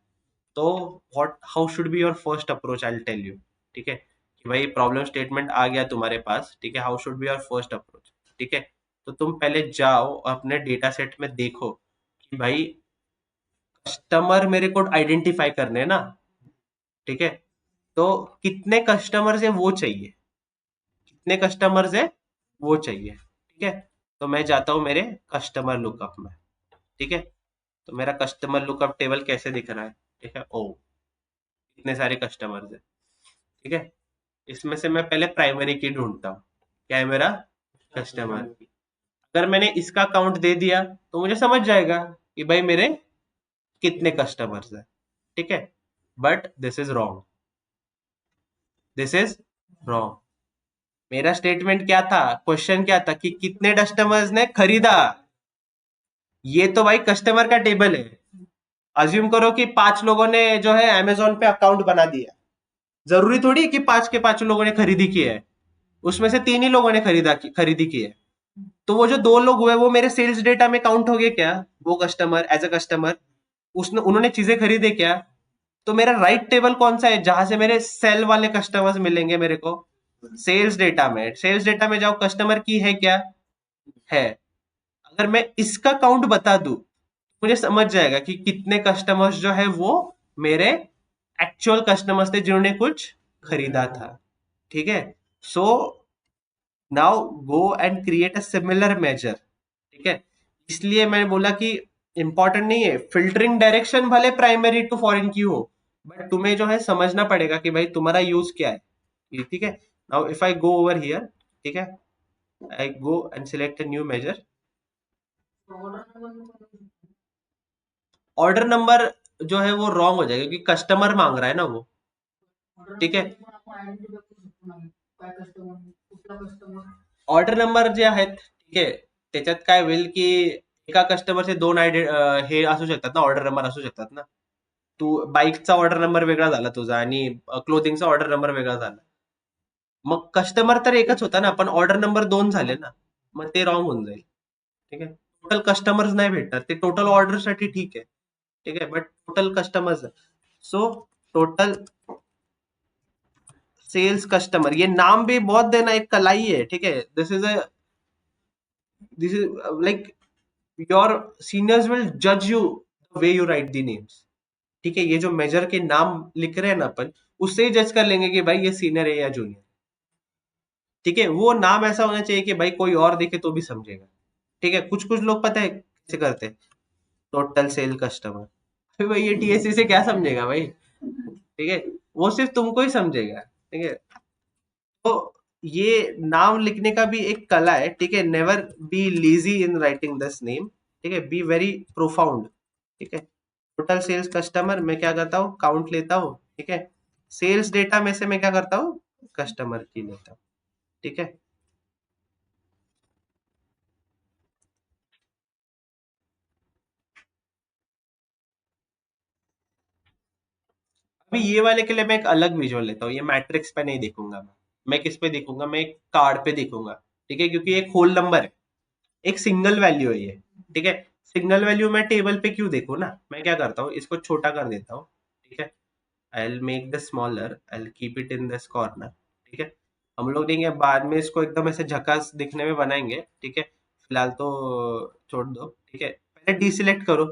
तो what how should be your first approach, I will tell you. ठीक है, कि भाई प्रॉब्लम स्टेटमेंट आ गया तुम्हारे पास, ठीक है, how should be your first approach. ठीक है, तो तुम पहले जाओ अपने डेटा सेट में देखो कि भाई कस्टमर मेरे को आइडेंटिफाई करने हैं ना। ठीक है, तो कितने कस्टमर्स है वो चाहिए, कितने कस्टमर्स है वो चाहिए। ठीक है, तो मैं जाता हूँ मेरे कस्टमर लुकअप में। ठीक है, तो मेरा कस्टमर लुकअप टेबल कैसे दिख रहा है? ठीक है, ओ इतने सारे कस्टमर्स है। ठीक है, इसमें से मैं पहले प्राइमरी की ढूंढता हूँ, क्या है मेरा? कस्टमर की। अगर मैंने इसका काउंट दे दिया तो मुझे समझ जाएगा कि भाई मेरे कितने कस्टमर्स है। ठीक है, but this is wrong, this is wrong. मेरा स्टेटमेंट क्या था, क्वेश्चन क्या था कि कितने कस्टमर्स ने खरीदा। ये तो भाई कस्टमर का टेबल है। अज्यूम करो कि 5 लोगों ने जो है अमेजोन पे अकाउंट बना दिया, जरूरी थोड़ी कि 5 के 5 लोगों ने खरीदी की है, उसमें से 3 ही लोगों ने खरीदी की है। तो वो जो 2 लोग हुए वो मेरे सेल्स डेटा में काउंट हो गए क्या? वो कस्टमर एज अ कस्टमर, उसने उन्होंने चीजें खरीदे क्या? तो मेरा राइट टेबल कौन सा है जहां से मेरे सेल वाले कस्टमर्स मिलेंगे मेरे को? सेल्स डेटा में, सेल्स डेटा में जाओ, कस्टमर की है क्या? है। अगर मैं इसका काउंट बता दूं, मुझे समझ जाएगा कि कितने कस्टमर्स जो है वो मेरे एक्चुअल कस्टमर्स थे जिन्होंने कुछ खरीदा था। ठीक है, so now go and create a similar measure. ठीक है, इसलिए मैंने बोला कि इंपॉर्टेंट नहीं है फिल्टरिंग डायरेक्शन, भले प्राइमरी टू फॉरेन की हो, बट तुम्हें जो है समझना पड़ेगा कि भाई तुम्हारा यूज क्या है। ठीक है, now if I go over here, ठीक है, I go and select a new measure. Order number जो है वो रॉन्ग हो जाएगा क्योंकि कस्टमर मांग रहा है ना वो। ठीक है, ऑर्डर नंबर जे आहेत, ठीक आहे, त्याच्यात काय होईल की एका कस्टमरचे दोन हे असू शकतात ना, ऑर्डर नंबर असू शकतात ना. तू बाईकचा ऑर्डर नंबर वेगळा झाला तुझा आणि क्लोथिंगचा ऑर्डर नंबर वेगळा झाला. मग कस्टमर तर एकच होता ना, पण ऑर्डर नंबर 2 झाले ना, मग ते रॉंग होऊन जाईल. ठीक आहे, टोटल कस्टमर्स नाही भेटणार, ते टोटल ऑर्डर साठी ठीक आहे. ठीक है, but total customers, so total sales customer, ये नाम भी बहुत देना एक कलाई है। ठीक है, this is like your seniors will जज you the way you write the names. ठीक है, ये जो मेजर के नाम लिख रहे हैं ना अपन, उससे ही जज कर लेंगे कि भाई ये सीनियर है या जूनियर। ठीक है, वो नाम ऐसा होना चाहिए कि भाई कोई और देखे तो भी समझेगा। ठीक है, कुछ कुछ लोग पता है कैसे करते हैं, टोटल सेल कस्टमर, फिर भाई ये टीएससी से क्या समझेगा भाई, ठीक है, वो सिर्फ तुमको ही समझेगा। ठीक है, तो ये नाम लिखने का भी एक कला है। ठीक है, never be lazy in writing this name. ठीक है, बी वेरी प्रोफाउंड। ठीक है, टोटल सेल्स कस्टमर मैं क्या करता हूँ, काउंट लेता हूँ। ठीक है, सेल्स डेटा में से मैं क्या करता हूँ, कस्टमर की लेता हूँ। ठीक है, अभी ये वाले के लिए मैं एक अलग विजुअल लेता हूँ, ये मैट्रिक्स पे नहीं देखूंगा मैं किस पे देखूंगा, मैं एक कार्ड पे देखूंगा। ठीक है, क्योंकि एक होल नंबर है, एक सिंगल वैल्यू है ये। ठीक है, सिंगल वैल्यू मैं टेबल पे क्यों देखूं ना, मैं क्या करता हूँ, इसको छोटा कर देता हूँ। ठीक है, I'll make the smaller, I'll keep it in this corner। ठीक है, हम लोग देंगे बाद में इसको एकदम ऐसे झकास दिखने में बनाएंगे। ठीक है, फिलहाल तो छोड़ दो। ठीक है, पहले डीसिलेक्ट करो,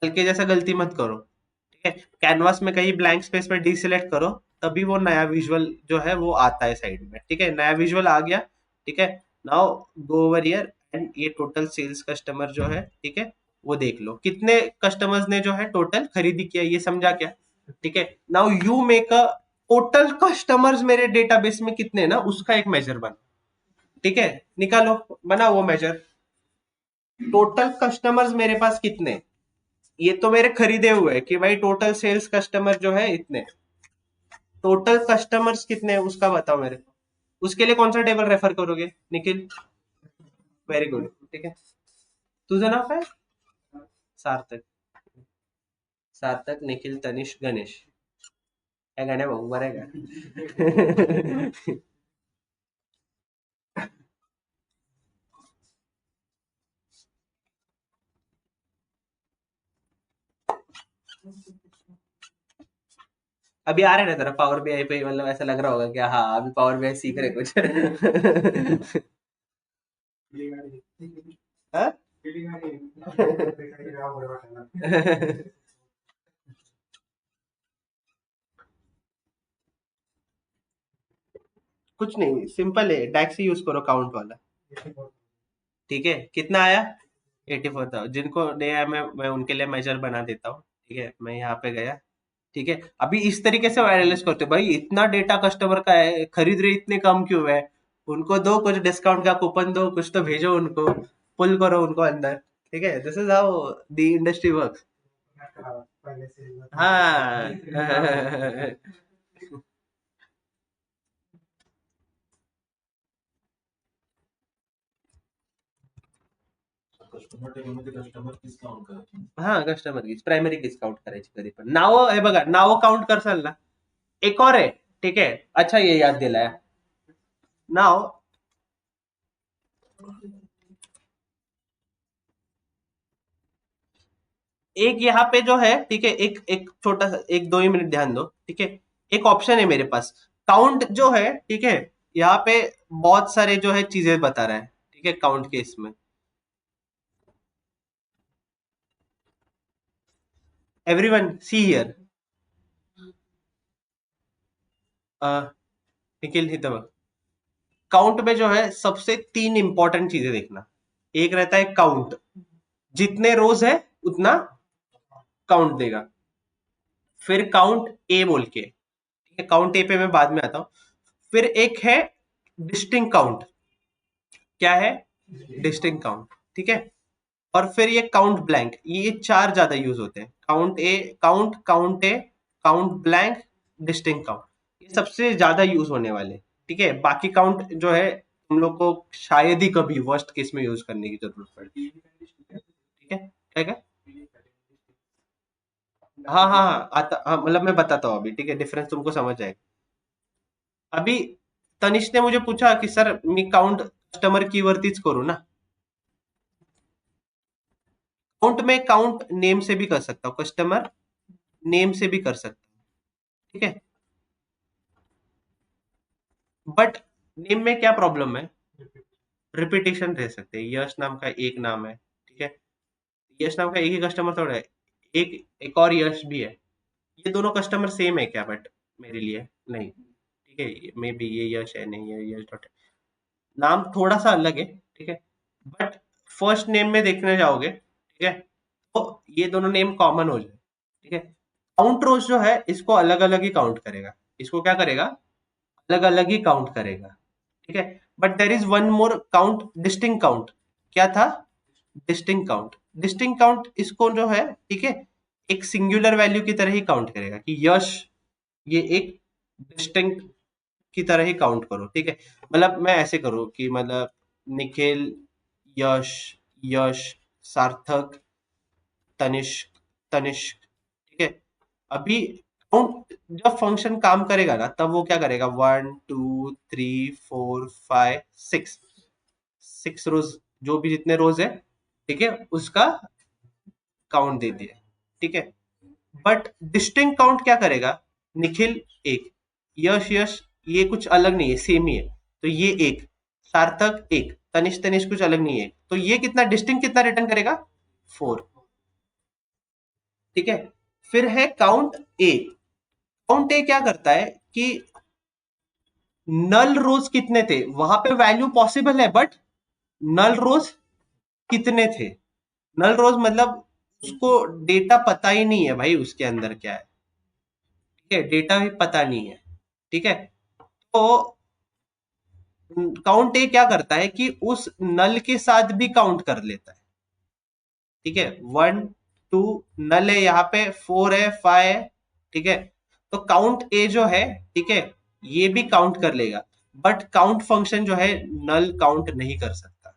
हल्के जैसा गलती मत करो। ठीक है, कैनवास में कहीं ब्लैंक स्पेस पर डीसिलेक्ट करो, तभी वो नया विजुअल जो है वो आता है साइड में। ठीक है, नया विजुअल आ गया। ठीक है, now go over here and ये टोटल सेल्स कस्टमर जो है, ठीक है, वो देख लो कितने कस्टमर्स ने जो है टोटल खरीदी किया, ये समझा क्या। ठीक है, now you make a total customers मेरे डेटाबेस में कितने हैं ना, उसका एक मेजर बना। ठीक है, निकालो, बना वो मेजर, टोटल कस्टमर्स मेरे पास कितने हैं? ये तो मेरे खरीदे हुए हैं कि भाई टोटल सेल्स कस्टमर जो है इतने, टोटल कस्टमर्स कितने हैं उसका बताओ मेरे को। उसके लिए कौन सा टेबल रेफर करोगे निखिल? Very good. ठीक है, तुझं नाव काय? सार्थक। सार्थक, निखिल, तनिष, गणेश। काय गाण्या भाऊ बरं आहे का? अभी आ रहा है ना तेरा पावर बीआई पे, मतलब ऐसा लग रहा होगा कि हाँ अभी पावर बीआई सीख रहे कुछ। हाँ? कुछ नहीं, सिंपल है, डैक्स यूज करो काउंट वाला। ठीक है, कितना आया? 84,000। जिनको नहीं आया मैं उनके लिए मेजर बना देता हूँ। ठीक है, मैं यहाँ पे गया। ठीक है, अभी इस तरीके से वायरलेस करते हो, भाई इतना डेटा कस्टमर का है, खरीद रहे इतने कम क्यों है, उनको दो कुछ डिस्काउंट का कूपन दो, कुछ तो भेजो उनको, पुल करो उनको अंदर। ठीक है, this is how the industry works. हाँ। हा कस्टमर कीच प्रायमरी कीच काउंट करायची कधी पण, नाव हे बघा, नाव काउंट करसाल ना, एक और है। ठीक है, अच्छा ये याद दिलाया। नाव एक यहाँ पे जो है, ठीक है, एक एक छोटा सा, एक दो ही मिनट ध्यान दो। ठीक है, एक ऑप्शन है मेरे पास, काउंट जो है। ठीक है, यहाँ पे बहुत सारे जो है चीजें बता रहा है। ठीक है, काउंट के इसमें everyone see here, Nikhil Hitav, count में जो है सबसे तीन इंपॉर्टेंट चीजें देखना। एक रहता है काउंट, जितने रोज है उतना काउंट देगा। फिर काउंट ए बोल के, ठीक है, काउंट ए पे मैं बाद में आता हूं। फिर एक है डिस्टिंक्ट काउंट, क्या है, डिस्टिंक्ट काउंट। ठीक है, और फिर ये काउंट ब्लैंक, ये चार ज्यादा यूज होते हैं, काउंट ए, काउंट ए, काउंट ब्लैंक, डिस्टिंक्ट काउंट, ये सबसे ज्यादा यूज होने वाले। ठीक है, बाकी काउंट जो है तुम लोग को शायद ही कभी वर्स्ट केस में यूज करने की जरूरत पड़े। ठीक है, क्या क्या? हाँ हाँ हाँ, आता हाँ, मतलब मैं बताता हूँ अभी। ठीक है, डिफरेंस तुमको समझ जाएगा अभी। तनिष ने मुझे पूछा की सर मी काउंट कस्टमर कीवरतीच करू ना, काउंट में काउंट नेम से भी कर सकता हूँ, कस्टमर नेम से भी कर सकता हूँ। ठीक है, बट नेम में क्या प्रॉब्लम है, रिपीटेशन रह सकते हैं, यश नाम का एक नाम है। ठीक है, यश नाम का एक ही कस्टमर थोड़ा है, एक एक और यश भी है, ये दोनों कस्टमर सेम है क्या, बट मेरे लिए नहीं। ठीक है, मे बी ये यश है, नहीं ये यश डॉट है। नाम थोड़ा सा अलग है, ठीक है, बट फर्स्ट नेम में देखने जाओगे, ठीक है, तो ये दोनों नेम कॉमन हो जाए, ठीक है। काउंट रोज जो है इसको अलग अलग ही काउंट करेगा, इसको क्या करेगा, अलग अलग ही काउंट करेगा, ठीक है। But there is one more count, distinct count. क्या था? Distinct count. डिस्टिंक्ट काउंट इसको जो है, ठीक है, एक सिंगुलर वैल्यू की तरह ही काउंट करेगा कि यश ये एक डिस्टिंक्ट की तरह ही काउंट करो, ठीक है। मतलब मैं ऐसे करूँ कि मतलब निखिल, यश, यश, सार्थक, तनिष्क, तनिष्क, ठीक है। अभी काउंट जब फंक्शन काम करेगा ना तब वो क्या करेगा, 1 2 3 4 5 6, 6 रोज, जो भी जितने रोज है, ठीक है, उसका काउंट दे दिया, ठीक है। बट डिस्टिंक्ट काउंट क्या करेगा, निखिल एक, यश यश ये कुछ अलग नहीं है, सेम ही है, तो ये एक, सार्थक एक, तनिष तनिष कुछ अलग नहीं है, तो ये कितना डिस्टिंक्ट कितना रिटर्न करेगा, 4, ठीक है। फिर है काउंट ए। काउंट ए क्या करता है कि नल रोज कितने थे, वहां पे वैल्यू पॉसिबल है बट नल रोज कितने थे। नल रोज मतलब उसको डेटा पता ही नहीं है भाई उसके अंदर क्या है, ठीक है, डेटा भी पता नहीं है, ठीक है। तो काउंट ए क्या करता है कि उस नल के साथ भी काउंट कर लेता है, ठीक है, 1 2 नल है यहाँ पे, 4 है, 5 है, ठीक है। तो काउंट ए जो है, ठीक है, ये भी काउंट कर लेगा, बट काउंट फंक्शन जो है नल काउंट नहीं कर सकता।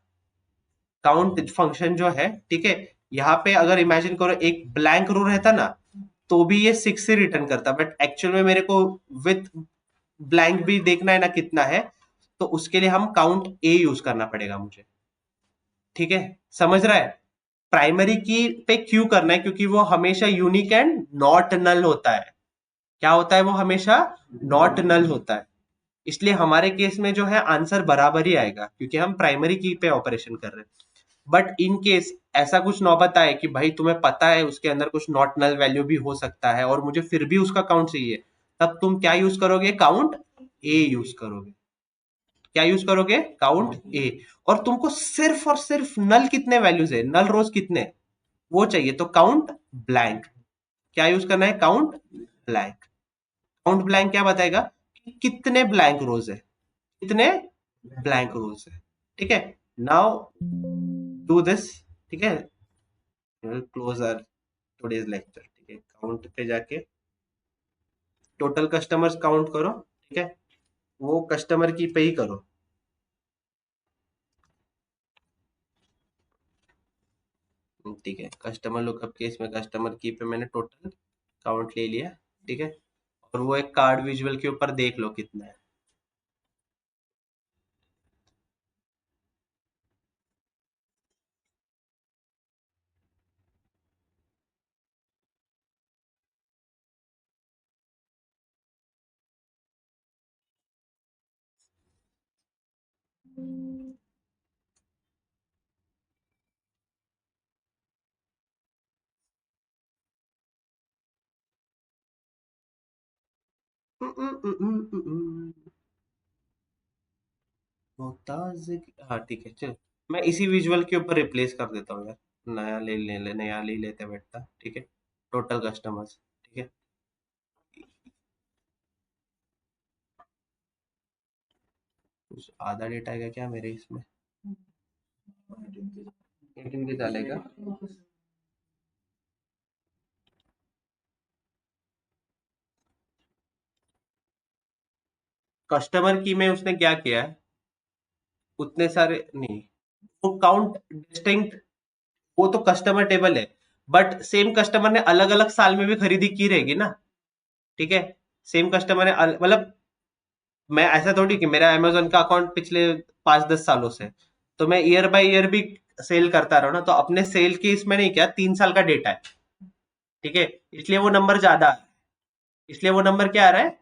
काउंट फंक्शन जो है, ठीक है, यहाँ पे अगर इमेजिन करो एक ब्लैंक रो रहता ना, तो भी ये 6 से रिटर्न करता, बट एक्चुअल में मेरे को विथ ब्लैंक भी देखना है ना कितना है, तो उसके लिए हम काउंट ए यूज करना पड़ेगा मुझे, ठीक है। समझ रहा है? प्राइमरी की पे क्यों करना है, क्योंकि वो हमेशा यूनिक एंड नॉट नल होता है। क्या होता है वो, हमेशा नॉट नल होता है, इसलिए हमारे केस में जो है आंसर बराबर ही आएगा क्योंकि हम प्राइमरी की पे ऑपरेशन कर रहे हैं। बट इन केस ऐसा कुछ नौबत आए कि भाई तुम्हें पता है उसके अंदर कुछ नॉट नल वैल्यू भी हो सकता है और मुझे फिर भी उसका काउंट चाहिए, तब तुम क्या यूज करोगे, काउंट ए यूज करोगे। क्या यूज करोगे, काउंट ए। और तुमको सिर्फ और सिर्फ नल कितने वैल्यूज है, नल रोज कितने, वो चाहिए, तो काउंट ब्लैंक। क्या यूज करना है, काउंट ब्लैंक। काउंट ब्लैंक क्या बताएगा कि कितने ब्लैंक रोज है, कितने ब्लैंक रोज है, ठीक है। नाउ डू दिस, ठीक है, क्लोज आर टुडेज लेक्चर, ठीक है। काउंट पे जाके टोटल कस्टमर्स काउंट करो, ठीक है, वो कस्टमर की पे ही करो। ठीक है, कस्टमर लुकअप केस में कस्टमर की पे मैंने टोटल काउंट ले लिया, ठीक है, और वो एक कार्ड विजुअल के ऊपर देख लो कितना है। मोहताज हाँ ठीक है, चल मैं इसी विजुअल के ऊपर रिप्लेस कर देता हूँ यार, नया ले लेते बैठता, ठीक है, टोटल कस्टमर्स, ठीक है। कुछ आधा डेटा आएगा क्या मेरे इसमें, 18 के डालेगा। कस्टमर की में उसने क्या किया है, उतने सारे नहीं, वो काउंट डिस्टिंक्ट, वो तो कस्टमर टेबल है, बट सेम कस्टमर ने अलग अलग साल में भी खरीदी की रहेगी ना, ठीक है। सेम कस्टमर ने मतलब मैं ऐसा थोड़ी कि मेरा अमेजोन का अकाउंट पिछले 5 10 सालों से, तो मैं ईयर बाय ईयर भी सेल करता रहा ना, तो अपने सेल की इसमें नहीं, क्या 3 साल का डेटा है, ठीक है, इसलिए वो नंबर ज्यादा आ रहा है, इसलिए वो नंबर क्या आ रहा है,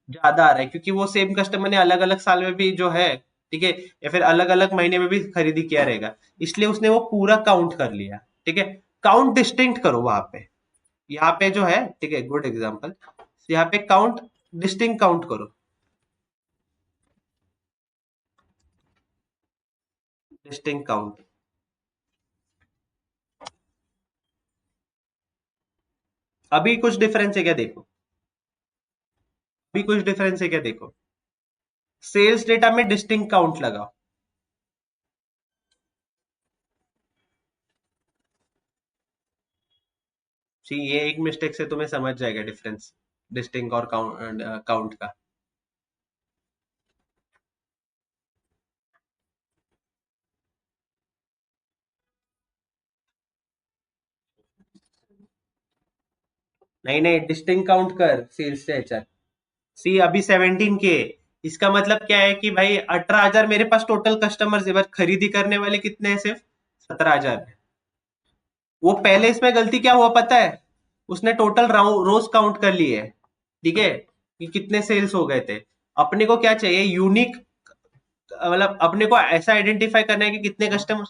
ज्यादा आ रहा है, क्योंकि वो सेम कस्टमर ने अलग अलग साल में भी जो है, ठीक है, या फिर अलग अलग महीने में भी खरीदी किया रहेगा, इसलिए उसने वो पूरा काउंट कर लिया, ठीक है। काउंट डिस्टिंक्ट करो वहां पे, यहाँ पे जो है, ठीक है, गुड एग्जांपल, यहाँ पे काउंट डिस्टिंक्ट काउंट करो,
डिस्टिंक्ट काउंट। अभी कुछ डिफरेंस है क्या देखो, अभी कुछ डिफरेंस है क्या देखो। सेल्स डेटा में डिस्टिंक्ट काउंट लगाओ। जी, ये एक मिस्टेक से तुम्हें समझ जाएगा डिफरेंस डिस्टिंक्ट और काउंट का। नहीं नहीं, डिस्टिंक्ट काउंट कर सेल्स से एचआर। सी अभी 17K, इसका मतलब क्या है कि भाई 18,000 मेरे पास टोटल कस्टमर्स है, बस खरीदी करने वाले कितने हैं, सिर्फ 17,000 है। वो पहले इसमें गलती क्या हुआ पता है, उसने टोटल रोज काउंट कर लिए है, ठीक है, कि कितने सेल्स हो गए थे। अपने को क्या चाहिए, यूनिक, मतलब अपने को ऐसा आइडेंटिफाई करना है कि कितने कस्टमर